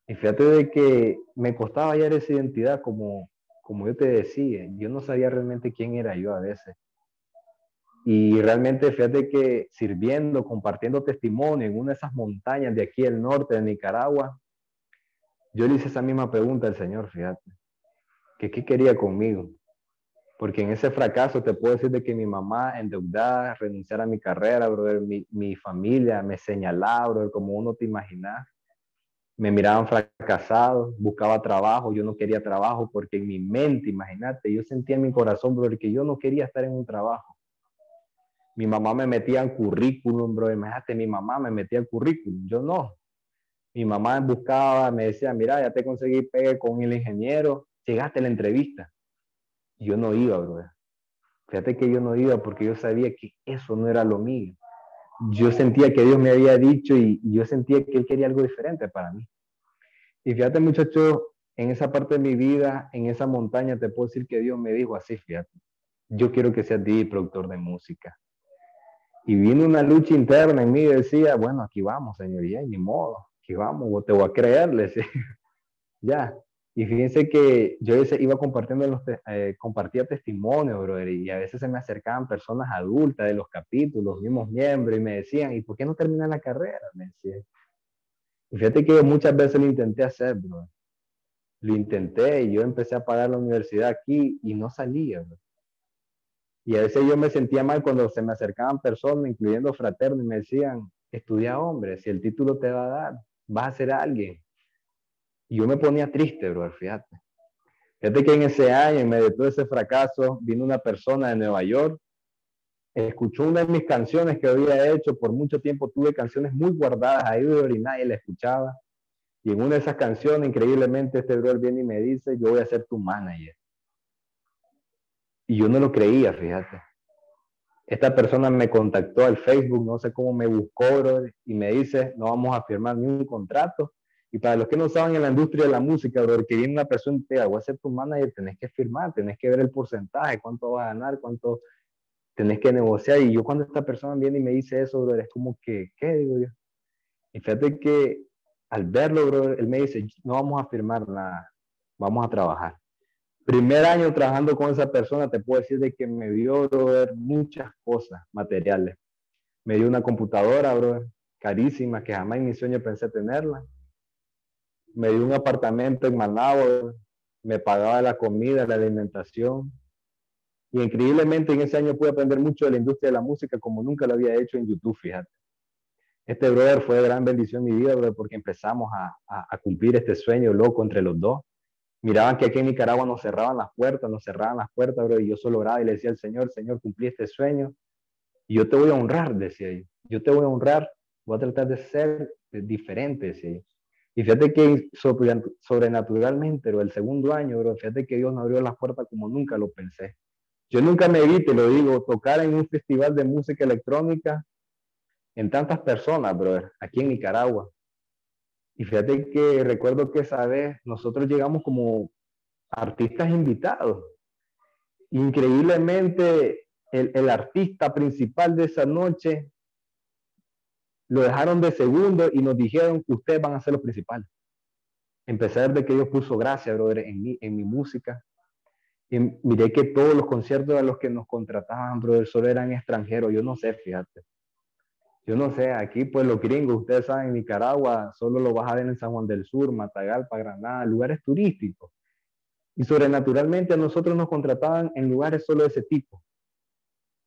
Y fíjate de que me costaba hallar esa identidad como yo te decía. Yo no sabía realmente quién era yo a veces. Y realmente fíjate que sirviendo, compartiendo testimonio en una de esas montañas de aquí del norte de Nicaragua, yo le hice esa misma pregunta al Señor, fíjate, que qué quería conmigo. Porque en ese fracaso te puedo decir de que mi mamá endeudada, renunciar a mi carrera, brother, mi familia me señalaba, brother, como uno te imaginas. Me miraban fracasado, buscaba trabajo, yo no quería trabajo porque en mi mente, imagínate, yo sentía en mi corazón, brother, que yo no quería estar en un trabajo. Mi mamá me metía en currículum, brother, imagínate, mi mamá me metía en currículum, yo no. Mi mamá buscaba, me decía, mira, ya te conseguí pegue con el ingeniero, llegaste a la entrevista. Yo no iba, brother. Fíjate que yo no iba porque yo sabía que eso no era lo mío. Yo sentía que Dios me había dicho y yo sentía que Él quería algo diferente para mí. Y fíjate, muchachos, en esa parte de mi vida, en esa montaña, te puedo decir que Dios me dijo así, fíjate, yo quiero que seas DJ, productor de música. Y vino una lucha interna en mí y decía, bueno, aquí vamos, señoría, ni modo, aquí vamos, te voy a creer, le decía. Ya. Y fíjense que yo iba compartiendo compartía testimonios, brother, y a veces se me acercaban personas adultas de los capítulos, los mismos miembros, y me decían, ¿y por qué no terminas la carrera? Me decían. Y fíjate que yo muchas veces lo intenté hacer, brother. Lo intenté y yo empecé a pagar la universidad aquí y no salía, brother. Y a veces yo me sentía mal cuando se me acercaban personas, incluyendo fraternos, y me decían, estudia, hombre, si el título te va a dar, vas a ser alguien. Y yo me ponía triste, brother, fíjate. Fíjate que en ese año, en medio de todo ese fracaso, vino una persona de Nueva York, escuchó una de mis canciones que había hecho. Por mucho tiempo tuve canciones muy guardadas ahí, y nadie la escuchaba. Y en una de esas canciones, increíblemente, este brother viene y me dice, yo voy a ser tu manager. Y yo no lo creía, fíjate. Esta persona me contactó al Facebook, no sé cómo me buscó, brother, y me dice, no vamos a firmar ni un contrato. Y para los que no saben en la industria de la música, brother, que viene una persona y te diga, voy a ser tu manager, tenés que firmar, tenés que ver el porcentaje, cuánto vas a ganar, cuánto tenés que negociar. Y yo cuando esta persona viene y me dice eso, brother, es como que, ¿qué digo yo? Y fíjate que al verlo, brother, él me dice, no vamos a firmar nada, vamos a trabajar. Primer año trabajando con esa persona, te puedo decir de que me dio, brother, muchas cosas materiales. Me dio una computadora, brother, carísima, que jamás en mi sueño pensé tenerla. Me dio un apartamento en Managua, me pagaba la comida, la alimentación. Y increíblemente en ese año pude aprender mucho de la industria de la música como nunca lo había hecho en YouTube, fíjate. Este brother fue de gran bendición en mi vida, brother, porque empezamos a cumplir este sueño loco entre los dos. Miraban que aquí en Nicaragua nos cerraban las puertas, brother, y yo solo oraba y le decía al Señor, Señor, cumplí este sueño, y yo te voy a honrar, decía yo. Yo te voy a honrar, voy a tratar de ser diferente, decía yo. Y fíjate que sobrenaturalmente, bro, el segundo año, bro, fíjate que Dios me abrió las puertas como nunca lo pensé. Yo nunca me vi, te lo digo, tocar en un festival de música electrónica en tantas personas, brother, aquí en Nicaragua. Y fíjate que recuerdo que esa vez nosotros llegamos como artistas invitados. Increíblemente, el artista principal de esa noche lo dejaron de segundo y nos dijeron, ustedes van a ser los principales. Empecé a ver de que Dios puso gracia, brother, en mi música. Y miré que todos los conciertos a los que nos contrataban, brother, solo eran extranjeros. Yo no sé, fíjate. Yo no sé, aquí pues los gringos, ustedes saben, en Nicaragua solo lo vas a ver en San Juan del Sur, Matagalpa, Granada, lugares turísticos. Y sobrenaturalmente a nosotros nos contrataban en lugares solo de ese tipo.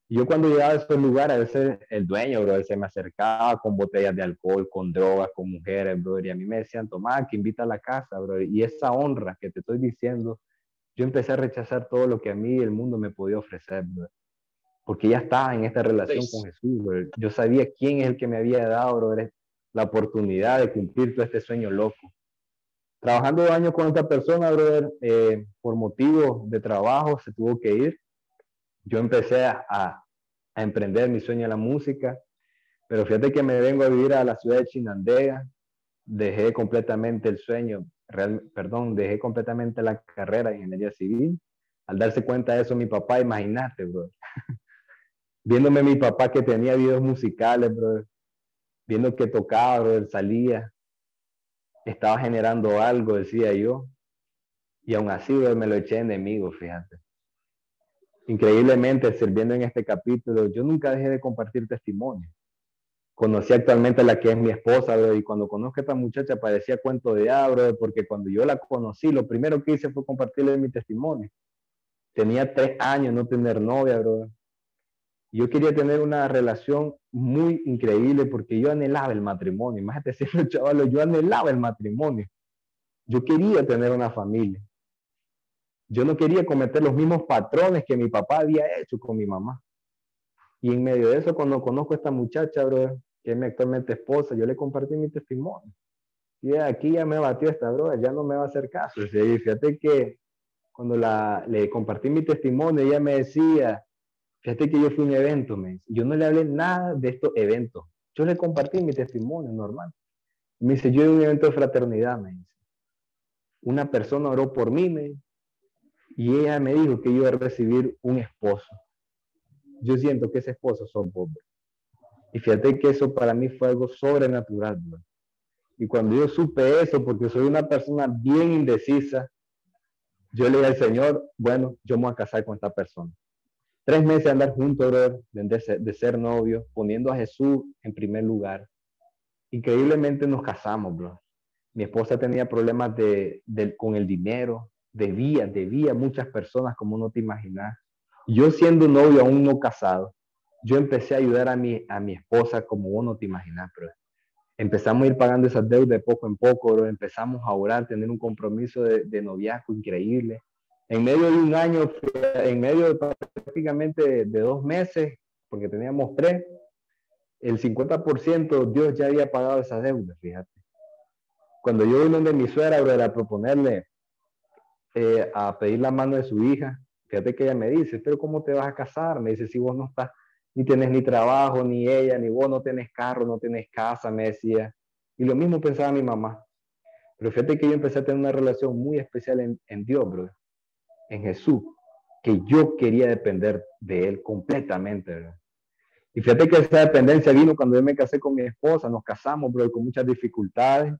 Y yo cuando llegaba a esos lugares, a veces el dueño, bro, se me acercaba con botellas de alcohol, con drogas, con mujeres, bro, y a mí me decían, Tomás, que invita a la casa, bro. Y esa honra que te estoy diciendo, yo empecé a rechazar todo lo que a mí el mundo me podía ofrecer, bro. Porque ya estaba en esta relación con Jesús, bro. Yo sabía quién es el que me había dado, bro, la oportunidad de cumplir todo este sueño loco. Trabajando 2 años con esta persona, brother, por motivos de trabajo se tuvo que ir. Yo empecé a emprender mi sueño en la música, pero fíjate que me vengo a vivir a la ciudad de Chinandega, dejé completamente el sueño, dejé completamente la carrera de ingeniería civil. Al darse cuenta de eso, mi papá, imagínate, bro, viéndome mi papá que tenía videos musicales, bro, viendo que tocaba, bro, salía, estaba generando algo, decía yo, y aún así, bro, me lo eché enemigo, fíjate. Increíblemente, sirviendo en este capítulo, yo nunca dejé de compartir testimonio. Conocí actualmente a la que es mi esposa, bro, y cuando conozco a esta muchacha parecía cuento de bro, porque cuando yo la conocí, lo primero que hice fue compartirle mi testimonio. Tenía 3 años no tener novia, bro. Yo quería tener una relación muy increíble porque yo anhelaba el matrimonio. Imagínate siendo chaval, yo anhelaba el matrimonio. Yo quería tener una familia. Yo no quería cometer los mismos patrones que mi papá había hecho con mi mamá. Y en medio de eso, cuando conozco a esta muchacha, bro, que es mi actualmente esposa, yo le compartí mi testimonio. Y aquí ya me batió esta droga, ya no me va a hacer caso. Y fíjate que cuando le compartí mi testimonio, ella me decía, fíjate que yo fui a un evento, me dice. Yo no le hablé nada de estos eventos. Yo le compartí mi testimonio normal. Me dice, yo en un evento de fraternidad, me dice. Una persona oró por mí, me dice, y ella me dijo que yo iba a recibir un esposo. Yo siento que ese esposo son vos. Y fíjate que eso para mí fue algo sobrenatural, bro. Y cuando yo supe eso, porque soy una persona bien indecisa, yo le dije al Señor, bueno, yo me voy a casar con esta persona. 3 meses de andar juntos, bro, de ser novios, poniendo a Jesús en primer lugar. Increíblemente nos casamos, bro. Mi esposa tenía problemas con el dinero, debía a muchas personas como no te imaginas. Yo siendo novio, aún no casado, yo empecé a ayudar a mi esposa como vos no te imaginas, bro. Empezamos a ir pagando esas deudas de poco en poco, bro. Empezamos a orar, tener un compromiso de noviazgo increíble. En medio de un año, en medio de prácticamente de 2 meses, porque teníamos 3, el 50% Dios ya había pagado esa deuda, fíjate. Cuando yo vine donde mi suegra, bro, a proponerle a pedir la mano de su hija, fíjate que ella me dice, pero ¿cómo te vas a casar? Me dice, si vos no estás, ni tienes ni trabajo, ni ella, ni vos no tenés carro, no tenés casa, me decía. Y lo mismo pensaba mi mamá. Pero fíjate que yo empecé a tener una relación muy especial en Dios, bro, en Jesús, que yo quería depender de Él completamente, bro. Y fíjate que esa dependencia vino cuando yo me casé con mi esposa, nos casamos, bro, con muchas dificultades.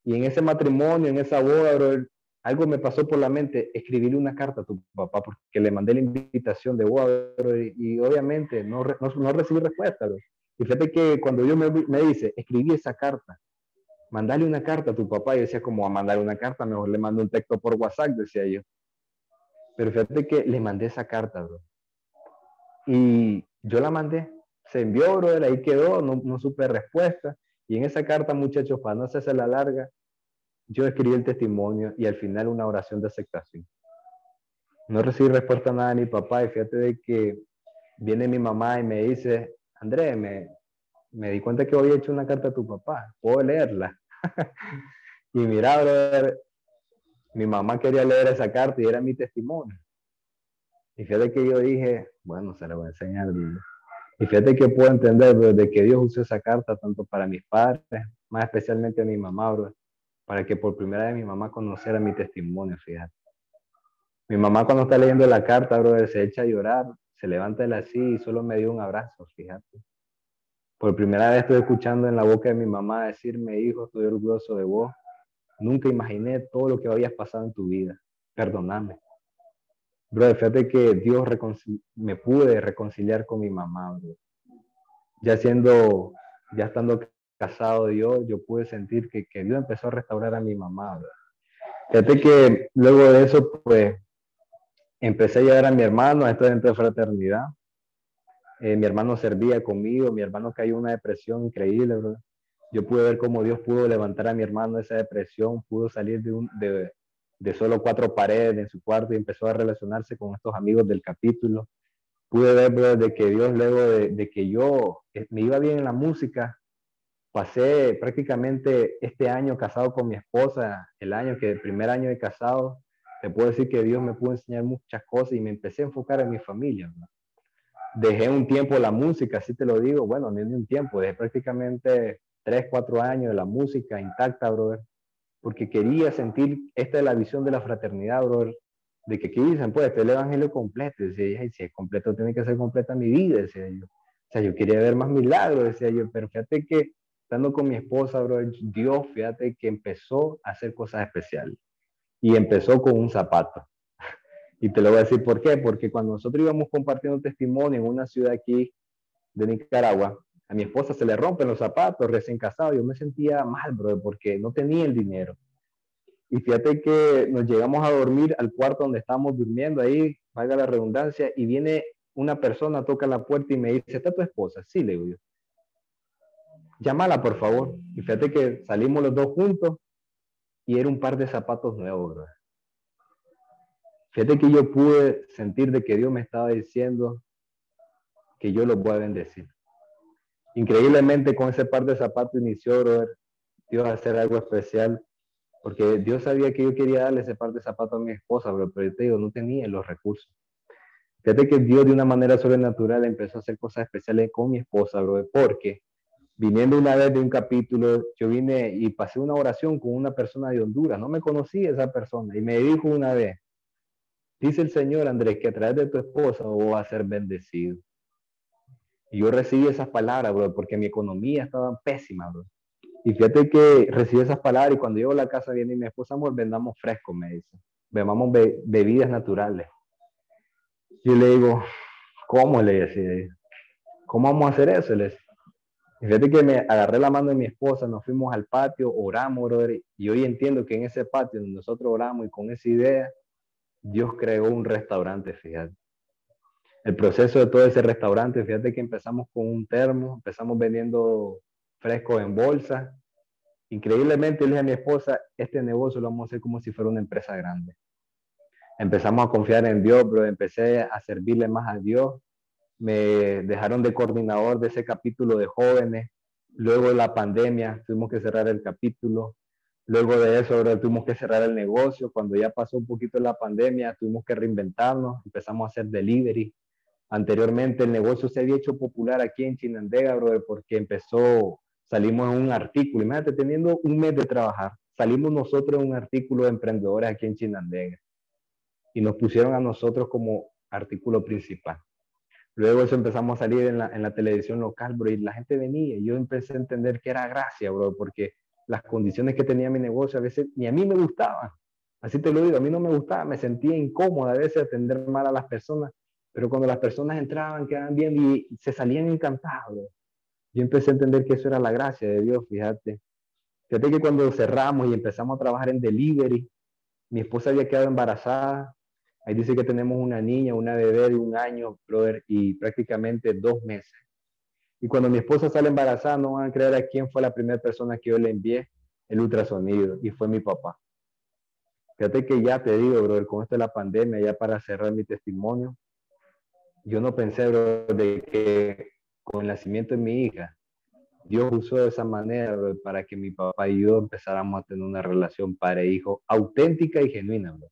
Y en ese matrimonio, en esa boda, bro, algo me pasó por la mente, escribirle una carta a tu papá, porque le mandé la invitación de boda, bro, y obviamente no recibí respuesta, bro. Y fíjate que cuando yo me dice, escribí esa carta, mandale una carta a tu papá, y decía, como a mandar una carta, mejor le mando un texto por WhatsApp, decía yo. Pero fíjate que le mandé esa carta, bro. Y yo la mandé, se envió, bro, ahí quedó, no supe respuesta. Y en esa carta, muchachos, para no hacerse la larga, yo escribí el testimonio y al final una oración de aceptación. No recibí respuesta nada de mi papá y fíjate de que viene mi mamá y me dice, Andrés, me di cuenta que hoy he hecho una carta a tu papá, ¿puedo leerla? Y mira, brother, mi mamá quería leer esa carta y era mi testimonio. Y fíjate que yo dije, bueno, se la voy a enseñar. Y fíjate que puedo entender, bro, de que Dios usó esa carta tanto para mis padres, más especialmente a mi mamá, bro, para que por primera vez mi mamá conociera mi testimonio, fíjate. Mi mamá cuando está leyendo la carta, bro, se echa a llorar, se levanta de la silla y solo me dio un abrazo, fíjate. Por primera vez estoy escuchando en la boca de mi mamá decirme, hijo, estoy orgulloso de vos. Nunca imaginé todo lo que habías pasado en tu vida. Perdóname. Bro, fíjate que Dios me pude reconciliar con mi mamá, bro. Ya estando casado yo pude sentir que Dios empezó a restaurar a mi mamá, bro. Fíjate que luego de eso, pues, empecé a llevar a mi hermano a esto dentro de fraternidad. Mi hermano servía conmigo, mi hermano cayó en una depresión increíble, bro. Yo pude ver cómo Dios pudo levantar a mi hermano de esa depresión, pudo salir de solo 4 paredes en su cuarto y empezó a relacionarse con estos amigos del capítulo. Pude ver, bro, de que Dios luego de que yo me iba bien en la música, pasé prácticamente este año casado con mi esposa, el primer año de casado, te puedo decir que Dios me pudo enseñar muchas cosas y me empecé a enfocar en mi familia, bro. Dejé un tiempo la música, así te lo digo, bueno, ni un tiempo, dejé prácticamente 3, 4 años de la música intacta, brother, porque quería sentir, esta es la visión de la fraternidad, brother, de que aquí dicen, pues, este es el evangelio completo, decía, y si es completo, tiene que ser completa mi vida, decía yo. O sea, yo quería ver más milagros, decía yo, pero fíjate que estando con mi esposa, brother, Dios, fíjate que empezó a hacer cosas especiales, y empezó con un zapato. Y te lo voy a decir por qué, porque cuando nosotros íbamos compartiendo testimonio en una ciudad aquí de Nicaragua, a mi esposa se le rompen los zapatos recién casado, yo me sentía mal, bro, porque no tenía el dinero. Y fíjate que nos llegamos a dormir al cuarto donde estábamos durmiendo ahí, valga la redundancia, y viene una persona, toca la puerta y me dice, ¿está tu esposa? Sí, le digo yo. Llámala, por favor. Y fíjate que salimos los dos juntos y era un par de zapatos nuevos, bro. Fíjate que yo pude sentir de que Dios me estaba diciendo que yo los voy a bendecir. Increíblemente con ese par de zapatos inició, brother, Dios a hacer algo especial, porque Dios sabía que yo quería darle ese par de zapatos a mi esposa, bro, pero yo te digo, no tenía los recursos. Fíjate que Dios de una manera sobrenatural empezó a hacer cosas especiales con mi esposa, bro, porque viniendo una vez de un capítulo, yo vine y pasé una oración con una persona de Honduras, no me conocía esa persona, y me dijo una vez, dice el Señor, Andrés, que a través de tu esposa vos vas a ser bendecido. Y yo recibí esas palabras, bro, porque mi economía estaba pésima, bro. Y fíjate que recibí esas palabras y cuando llego a la casa viene mi esposa, amor, vendamos fresco, me dice. Vendamos bebidas naturales. Yo le digo, ¿cómo? Le decía, ¿cómo vamos a hacer eso? Le decía. Y fíjate que me agarré la mano de mi esposa, nos fuimos al patio, oramos, brother, y hoy entiendo que en ese patio donde nosotros oramos y con esa idea, Dios creó un restaurante, fíjate. El proceso de todo ese restaurante, fíjate que empezamos con un termo, empezamos vendiendo frescos en bolsa. Increíblemente le dije a mi esposa, este negocio lo vamos a hacer como si fuera una empresa grande. Empezamos a confiar en Dios, bro, empecé a servirle más a Dios. Me dejaron de coordinador de ese capítulo de jóvenes. Luego de la pandemia tuvimos que cerrar el capítulo. Luego de eso, bro, tuvimos que cerrar el negocio. Cuando ya pasó un poquito la pandemia, tuvimos que reinventarnos. Empezamos a hacer delivery. Anteriormente el negocio se había hecho popular aquí en Chinandega, brother, porque salimos en un artículo, imagínate, teniendo un mes de trabajar, salimos nosotros en un artículo de emprendedores aquí en Chinandega y nos pusieron a nosotros como artículo principal. Luego eso empezamos a salir en la televisión local, bro, y la gente venía y yo empecé a entender que era gracia, bro, porque las condiciones que tenía mi negocio a veces ni a mí me gustaban. Así te lo digo, a mí no me gustaba, me sentía incómoda a veces atender mal a las personas, pero cuando las personas entraban, quedaban bien y se salían encantados. Yo empecé a entender que eso era la gracia de Dios, fíjate. Fíjate que cuando cerramos y empezamos a trabajar en delivery, mi esposa había quedado embarazada. Ahí dice que tenemos una niña, una bebé de 1 año, brother, y prácticamente 2 meses. Y cuando mi esposa sale embarazada, no van a creer a quién fue la primera persona que yo le envié el ultrasonido, y fue mi papá. Fíjate que ya te digo, brother, con esto de la pandemia, ya para cerrar mi testimonio, yo no pensé, bro, de que con el nacimiento de mi hija, Dios usó de esa manera, bro, para que mi papá y yo empezáramos a tener una relación padre-hijo auténtica y genuina, bro.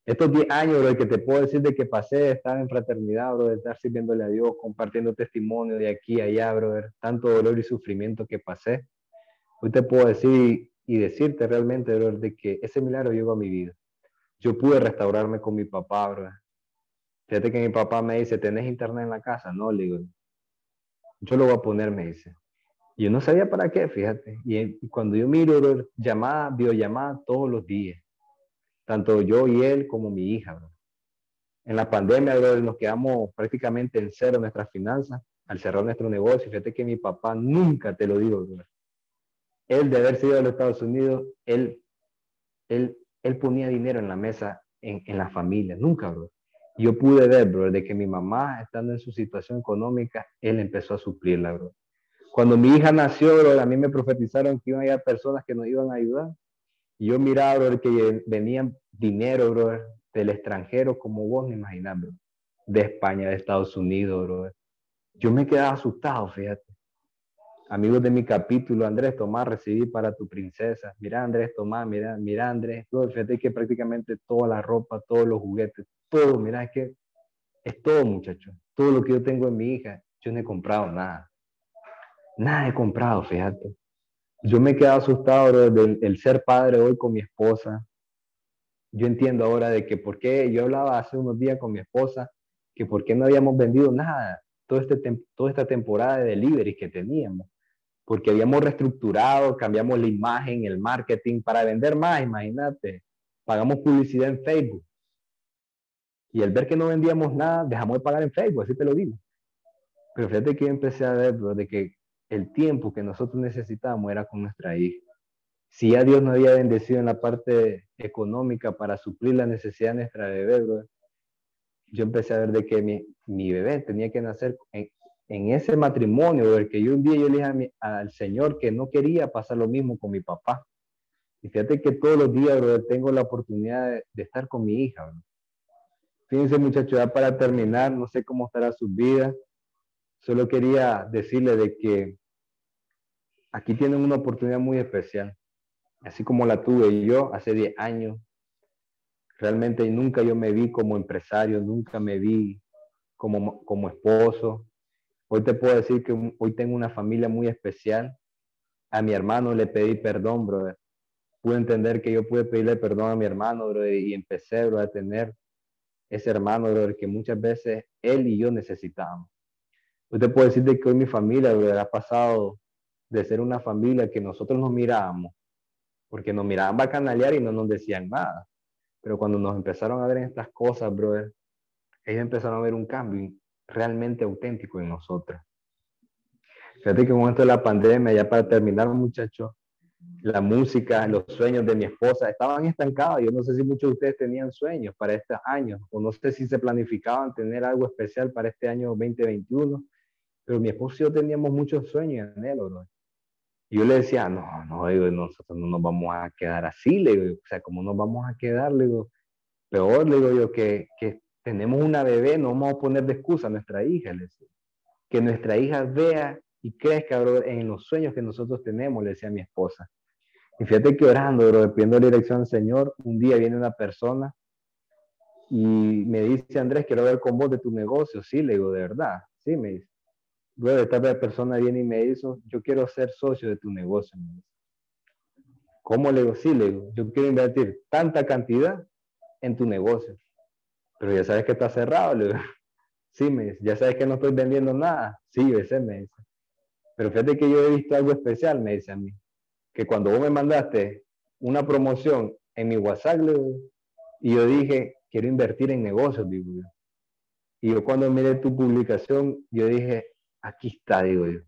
Estos 10 años, bro, que te puedo decir de que pasé de estar en fraternidad, bro, de estar sirviéndole a Dios, compartiendo testimonio de aquí a allá, bro, tanto dolor y sufrimiento que pasé. Hoy te puedo decir y decirte realmente, bro, de que ese milagro llegó a mi vida. Yo pude restaurarme con mi papá, bro. Fíjate que mi papá me dice, ¿tenés internet en la casa? No, le digo, yo lo voy a poner, me dice. Y yo no sabía para qué, fíjate. Y cuando yo miro, bro, llamada, videollamada todos los días. Tanto yo y él como mi hija, bro. En la pandemia, brother, nos quedamos prácticamente en cero nuestras finanzas al cerrar nuestro negocio. Fíjate que mi papá nunca, te lo digo, brother, él de haber sido de los Estados Unidos, él ponía dinero en la mesa en la familia, nunca, bro. Yo pude ver, bro, de que mi mamá, estando en su situación económica, él empezó a suplirla, bro. Cuando mi hija nació, bro, a mí me profetizaron que iban a haber personas que nos iban a ayudar. Y yo miraba, bro, que venían dinero, bro, del extranjero, como vos me imaginás, bro. De España, de Estados Unidos, bro. Yo me quedaba asustado, fíjate. Amigos de mi capítulo, Andrés, Tomás, recibí para tu princesa. Mira, Andrés, Tomás, mira, Andrés. Fíjate que prácticamente toda la ropa, todos los juguetes, todo, mira, es que es todo, muchachos. Todo lo que yo tengo en mi hija, yo no he comprado nada. Nada he comprado, fíjate. Yo me he quedado asustado, bro, del ser padre hoy con mi esposa. Yo entiendo ahora de que por qué, yo hablaba hace unos días con mi esposa, que por qué no habíamos vendido nada toda esta temporada de delivery que teníamos. Porque habíamos reestructurado, cambiamos la imagen, el marketing para vender más, imagínate. Pagamos publicidad en Facebook. Y al ver que no vendíamos nada, dejamos de pagar en Facebook, así te lo digo. Pero fíjate que yo empecé a ver, bro, de que el tiempo que nosotros necesitábamos era con nuestra hija. Si ya Dios nos había bendecido en la parte económica para suplir la necesidad de nuestra bebé, bro, yo empecé a ver de que mi bebé tenía que nacer en ese matrimonio, porque yo un día yo le dije al Señor que no quería pasar lo mismo con mi papá. Y fíjate que todos los días, bro, tengo la oportunidad de estar con mi hija, bro. Fíjense, muchachos, ya para terminar, no sé cómo estará su vida. Solo quería decirle de que aquí tienen una oportunidad muy especial, así como la tuve yo hace 10 años. Realmente nunca yo me vi como empresario, nunca me vi como esposo. Hoy te puedo decir que hoy tengo una familia muy especial. A mi hermano le pedí perdón, brother. Pude entender que yo pude pedirle perdón a mi hermano, brother, y empecé, brother, a tener ese hermano, brother, que muchas veces él y yo necesitábamos. Hoy te puedo decir de que hoy mi familia, brother, ha pasado de ser una familia que nosotros nos mirábamos, porque nos miraban bacanalear y no nos decían nada. Pero cuando nos empezaron a ver en estas cosas, brother, ellos empezaron a ver un cambio realmente auténtico en nosotros. Fíjate que con esto de la pandemia, ya para terminar, muchachos, la música, los sueños de mi esposa estaban estancados. Yo no sé si muchos de ustedes tenían sueños para estos años, o no sé si se planificaban tener algo especial para este año 2021, pero mi esposo y yo teníamos muchos sueños en él, bro. Y yo le decía, no, digo, nosotros no nos vamos a quedar así, le digo, o sea, ¿cómo nos vamos a quedar? Le digo, peor, le digo yo, que tenemos una bebé, no vamos a poner de excusa a nuestra hija, le decía. Que nuestra hija vea y crezca, bro, en los sueños que nosotros tenemos, le decía a mi esposa. Y fíjate que orando, bro, pidiendo dirección al Señor, un día viene una persona y me dice, Andrés, quiero ver con vos de tu negocio. Sí, le digo, de verdad, sí, me dice. Luego esta persona viene y me dice, yo quiero ser socio de tu negocio. Me dice. ¿Cómo? Le digo, sí, le digo, yo quiero invertir tanta cantidad en tu negocio. Pero ya sabes que está cerrado, le digo. Sí, me dice, ya sabes que no estoy vendiendo nada. Sí, ese me dice. Pero fíjate que yo he visto algo especial, me dice a mí. Que cuando vos me mandaste una promoción en mi WhatsApp, le digo, y yo dije, quiero invertir en negocios, digo yo. Y yo cuando miré tu publicación, yo dije, aquí está, digo yo.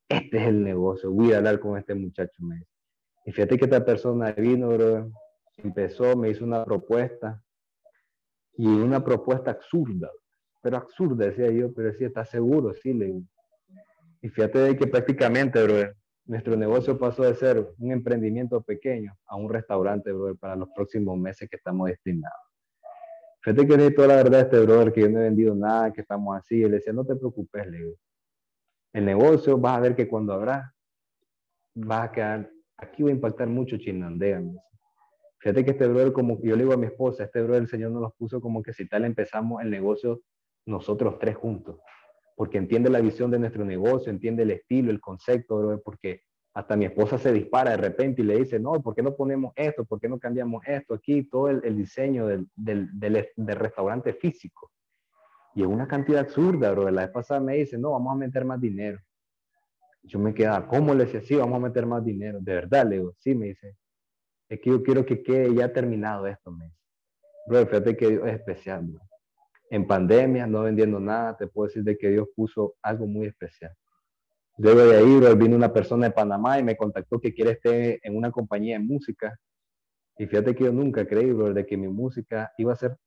Este es el negocio, voy a hablar con este muchacho, me dice. Y fíjate que esta persona vino, bro, empezó, me hizo una propuesta, y una propuesta absurda, pero absurda, decía yo, pero sí, ¿estás seguro? Sí, le digo. Y fíjate de que prácticamente, bro, nuestro negocio pasó de ser un emprendimiento pequeño a un restaurante, bro, para los próximos meses que estamos destinados. Fíjate que necesito la verdad este brother, que yo no he vendido nada, que estamos así. Él decía, no te preocupes, le digo. El negocio, vas a ver que cuando habrá, vas a quedar, aquí va a impactar mucho Chinandega. Fíjate que este brother, como yo le digo a mi esposa, este brother el Señor nos los puso como que si tal empezamos el negocio nosotros tres juntos. Porque entiende la visión de nuestro negocio, entiende el estilo, el concepto, brother, porque hasta mi esposa se dispara de repente y le dice, no, ¿por qué no ponemos esto? ¿Por qué no cambiamos esto aquí? Todo el diseño del restaurante físico. Y es una cantidad absurda, bro. La vez pasada me dice, no, vamos a meter más dinero. Yo me quedaba, ¿cómo? Le decía, sí, vamos a meter más dinero. De verdad, le digo, sí, me dice. Es que yo quiero que quede ya terminado esto, me dice. Bro, fíjate que Dios es especial, bro. en pandemia, no vendiendo nada, te puedo decir de que Dios puso algo muy especial. Luego de ahí, bro, vino una persona de Panamá y me contactó que quiere estar en una compañía de música. Y fíjate que yo nunca creí, bro, de que mi música iba a ser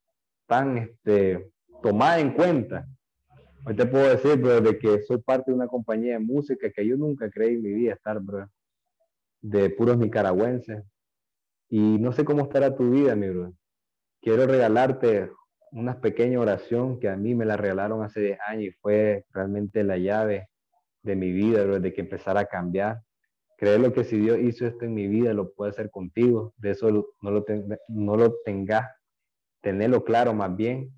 tan tomada en cuenta. Hoy te puedo decir, bro, de que soy parte de una compañía de música que yo nunca creí en mi vida estar, bro, de puros nicaragüenses. Y no sé cómo estará tu vida, mi bro. Quiero regalarte una pequeña oración que a mí me la regalaron hace 10 años y fue realmente la llave de mi vida, bro, de que empezara a cambiar. Créelo que si Dios hizo esto en mi vida, lo puede hacer contigo. De eso no lo tengas, tenerlo claro más bien.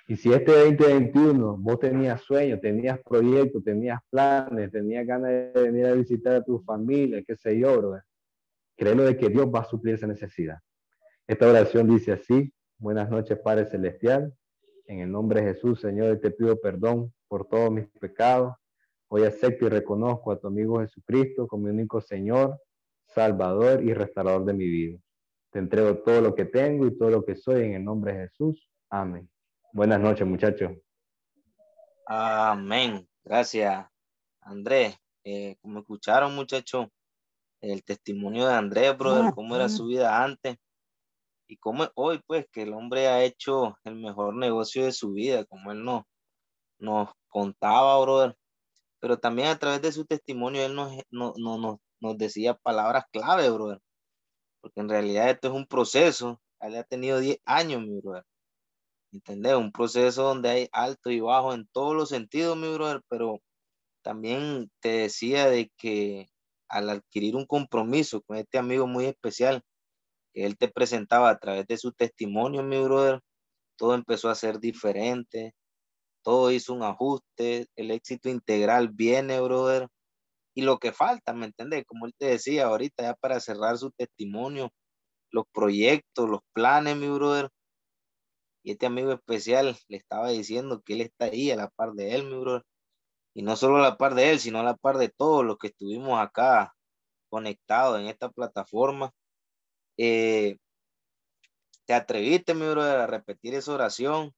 Y si este 2021 vos tenías sueños, tenías proyectos, tenías planes, tenías ganas de venir a visitar a tu familia, qué sé yo, bro, créelo de que Dios va a suplir esa necesidad. Esta oración dice así: buenas noches, Padre Celestial. En el nombre de Jesús, Señor, te pido perdón por todos mis pecados. Hoy acepto y reconozco a tu amigo Jesucristo como mi único Señor, Salvador y restaurador de mi vida. Te entrego todo lo que tengo y todo lo que soy en el nombre de Jesús. Amén. Buenas noches, muchachos. Amén. Gracias, Andrés. Como escucharon, muchachos, el testimonio de Andrés, brother, cómo era su vida antes y cómo es hoy, pues, que el hombre ha hecho el mejor negocio de su vida, como él nos contaba, brother. Pero también a través de su testimonio, él nos decía palabras clave, brother. Porque en realidad esto es un proceso. Él ha tenido 10 años, mi brother. ¿Entendés? Un proceso donde hay alto y bajo en todos los sentidos, mi brother, pero también te decía de que al adquirir un compromiso con este amigo muy especial que él te presentaba a través de su testimonio, mi brother, todo empezó a ser diferente, todo hizo un ajuste, el éxito integral viene, brother, y lo que falta, ¿me entiendes? Como él te decía ahorita, ya para cerrar su testimonio, los proyectos, los planes, mi brother, y este amigo especial le estaba diciendo que él está ahí a la par de él, mi brother, y no solo a la par de él, sino a la par de todos los que estuvimos acá conectados en esta plataforma. Eh, Te atreviste, mi brother, a repetir esa oración.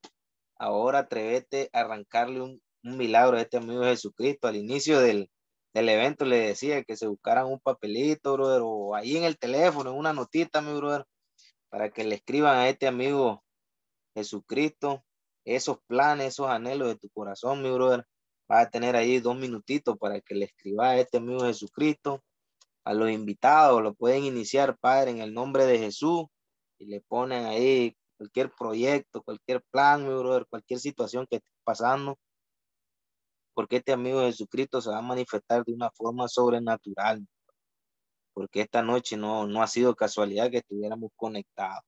Ahora atrévete a arrancarle un milagro a este amigo de Jesucristo. Al inicio del evento le decía que se buscaran un papelito, brother, o ahí en el teléfono, en una notita, mi brother, para que le escriban a este amigo Jesucristo esos planes, esos anhelos de tu corazón, mi brother. Vas a tener ahí 2 minutitos para que le escriba a este amigo Jesucristo. A los invitados lo pueden iniciar, Padre, en el nombre de Jesús, y le ponen ahí cualquier proyecto, cualquier plan, mi brother, cualquier situación que esté pasando, porque este amigo de Jesucristo se va a manifestar de una forma sobrenatural, porque esta noche no ha sido casualidad que estuviéramos conectados.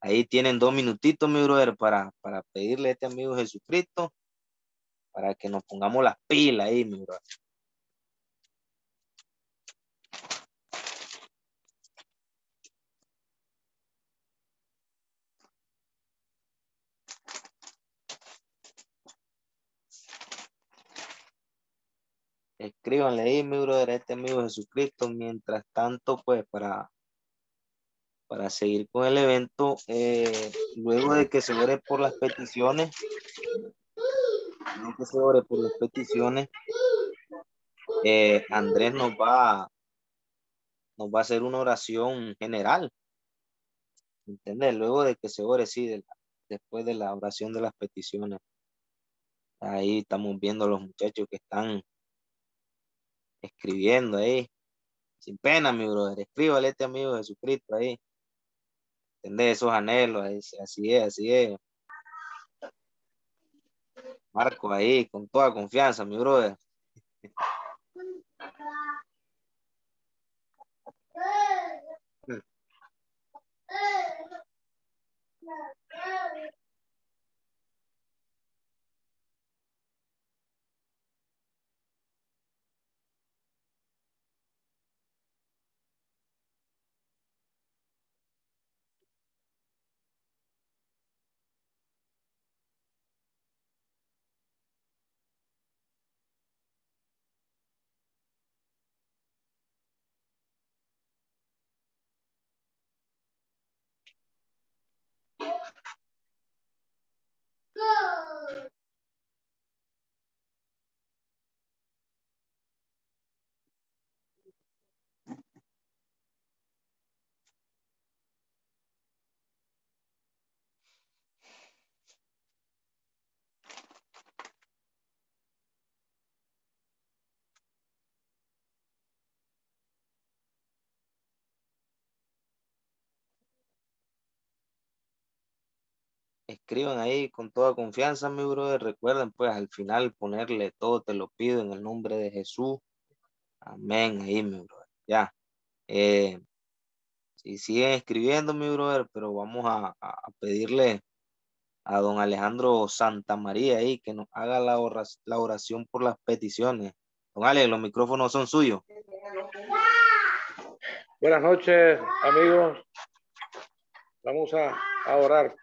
Ahí tienen 2 minutitos, mi brother, para pedirle a este amigo de Jesucristo, para que nos pongamos las pilas ahí, mi brother. Escríbanle ahí, mi brother, a este amigo de Jesucristo. Mientras tanto, pues, para seguir con el evento, luego de que se ore por las peticiones, luego que se ore por las peticiones, Andrés nos va a hacer una oración general, ¿entendés? Luego de que se ore, sí, después de la oración de las peticiones. Ahí estamos viendo a los muchachos que están escribiendo ahí. Sin pena, mi brother, escríbale a este amigo de Jesucristo ahí. ¿Entendés? Esos anhelos, así es, así es. Marco ahí, con toda confianza, mi brother. escriban ahí con toda confianza, mi brother. Recuerden, pues, al final ponerle todo, te lo pido en el nombre de Jesús. Amén, ahí, mi brother. Ya. Si siguen escribiendo, mi brother, pero vamos a pedirle a don Alejandro Santamaría ahí que nos haga la oración por las peticiones. Don Ale, los micrófonos son suyos. Buenas noches, amigos. Vamos a orar.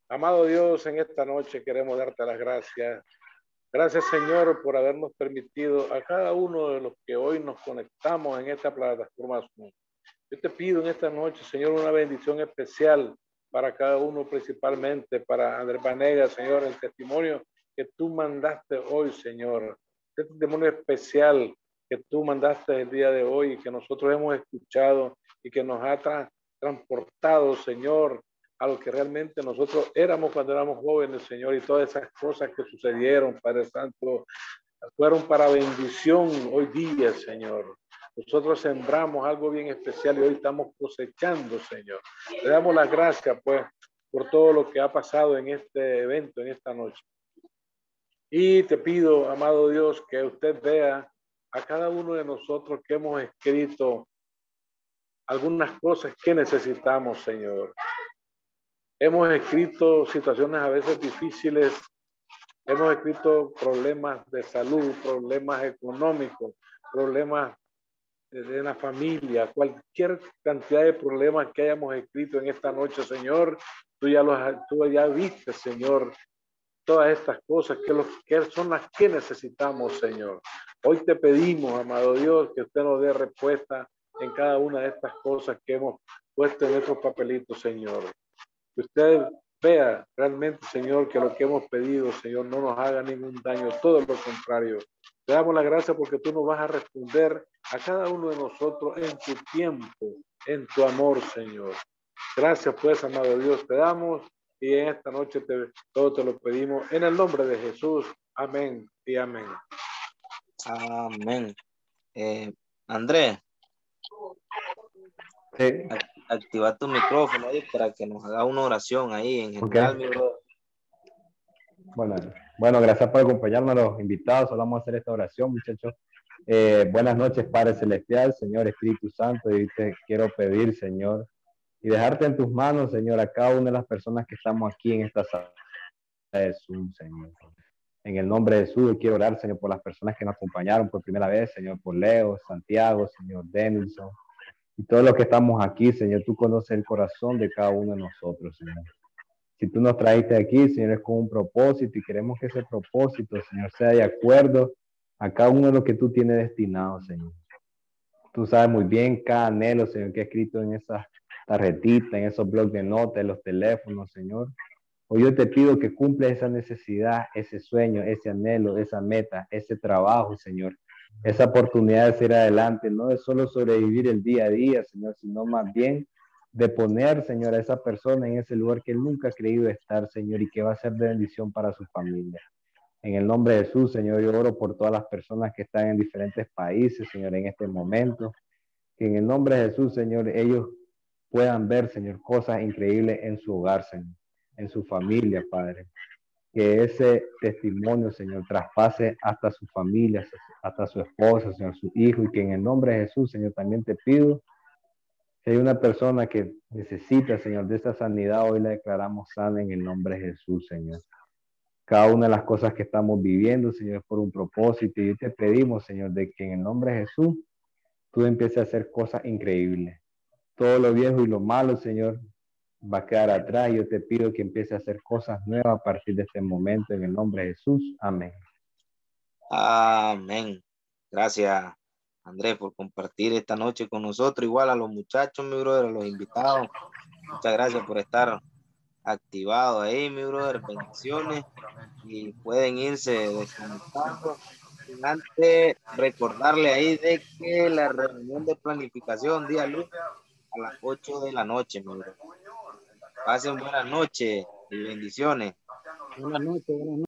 Amado Dios, en esta noche queremos darte las gracias. Gracias, Señor, por habernos permitido a cada uno de los que hoy nos conectamos en esta plataforma. Yo te pido en esta noche, Señor, una bendición especial para cada uno, principalmente para Andrés Banega, Señor, el testimonio que tú mandaste hoy, Señor. Este testimonio especial que tú mandaste el día de hoy y que nosotros hemos escuchado y que nos ha transportado, Señor, a lo que realmente nosotros éramos cuando éramos jóvenes, Señor, y todas esas cosas que sucedieron, Padre Santo, fueron para bendición hoy día, Señor. Nosotros sembramos algo bien especial y hoy estamos cosechando, Señor. Le damos las gracias, pues, por todo lo que ha pasado en este evento, en esta noche. Y te pido, amado Dios, que usted vea a cada uno de nosotros que hemos escrito algunas cosas que necesitamos, Señor. Hemos escrito situaciones a veces difíciles, hemos escrito problemas de salud, problemas económicos, problemas de la familia, cualquier cantidad de problemas que hayamos escrito en esta noche, Señor, tú ya viste, Señor, todas estas cosas que son las que necesitamos, Señor. Hoy te pedimos, amado Dios, que usted nos dé respuesta en cada una de estas cosas que hemos puesto en estos papelitos, Señor. Que usted vea realmente, Señor, que lo que hemos pedido, Señor, no nos haga ningún daño, todo lo contrario. Te damos la gracia porque tú nos vas a responder a cada uno de nosotros en tu tiempo, en tu amor, Señor. Gracias, pues, amado Dios, te damos y en esta noche todo te lo pedimos en el nombre de Jesús. Amén y amén. Amén. Andrés, Sí. activa tu micrófono ahí para que nos haga una oración ahí en general, mi brother. Bueno, gracias por acompañarnos a los invitados. Solo vamos a hacer esta oración, muchachos. Buenas noches, Padre Celestial, Señor Espíritu Santo. Y te quiero pedir, Señor, y dejarte en tus manos, Señor, a cada una de las personas que estamos aquí en esta sala de Zoom, Señor. En el nombre de Jesús, yo quiero orar, Señor, por las personas que nos acompañaron por primera vez, Señor, por Leo, Santiago, Señor Denilson, y todos los que estamos aquí, Señor. Tú conoces el corazón de cada uno de nosotros, Señor. Si tú nos trajiste aquí, Señor, es con un propósito y queremos que ese propósito, Señor, sea de acuerdo a cada uno de los que tú tienes destinado, Señor. Tú sabes muy bien cada anhelo, Señor, que he escrito en esas tarjetitas, en esos blogs de notas, en los teléfonos, Señor. Hoy yo te pido que cumpla esa necesidad, ese sueño, ese anhelo, esa meta, ese trabajo, Señor. Esa oportunidad de seguir adelante, no es solo sobrevivir el día a día, Señor, sino más bien de poner, Señor, a esa persona en ese lugar que él nunca ha creído estar, Señor, y que va a ser de bendición para su familia. En el nombre de Jesús, Señor, yo oro por todas las personas que están en diferentes países, Señor, en este momento. Que en el nombre de Jesús, Señor, ellos puedan ver, Señor, cosas increíbles en su hogar, Señor, en su familia, Padre. Que ese testimonio, Señor, traspase hasta su familia, hasta su esposa, Señor, su hijo, y que en el nombre de Jesús, Señor, también te pido, si hay una persona que necesita, Señor, de esta sanidad, hoy la declaramos sana en el nombre de Jesús, Señor. Cada una de las cosas que estamos viviendo, Señor, es por un propósito, y te pedimos, Señor, de que en el nombre de Jesús, tú empieces a hacer cosas increíbles. Todo lo viejo y lo malo, Señor, va a quedar atrás. Yo te pido que empieces a hacer cosas nuevas a partir de este momento, en el nombre de Jesús. Amén. Amén. Gracias, Andrés, por compartir esta noche con nosotros. Igual a los muchachos, mi brother, a los invitados. Muchas gracias por estar activados ahí, mi brother. Bendiciones. Y pueden irse desconectando. Sin antes recordarle ahí de que la reunión de planificación día lunes a las 8 de la noche, mi brother. Pasen buenas noches y bendiciones. Buenas noches.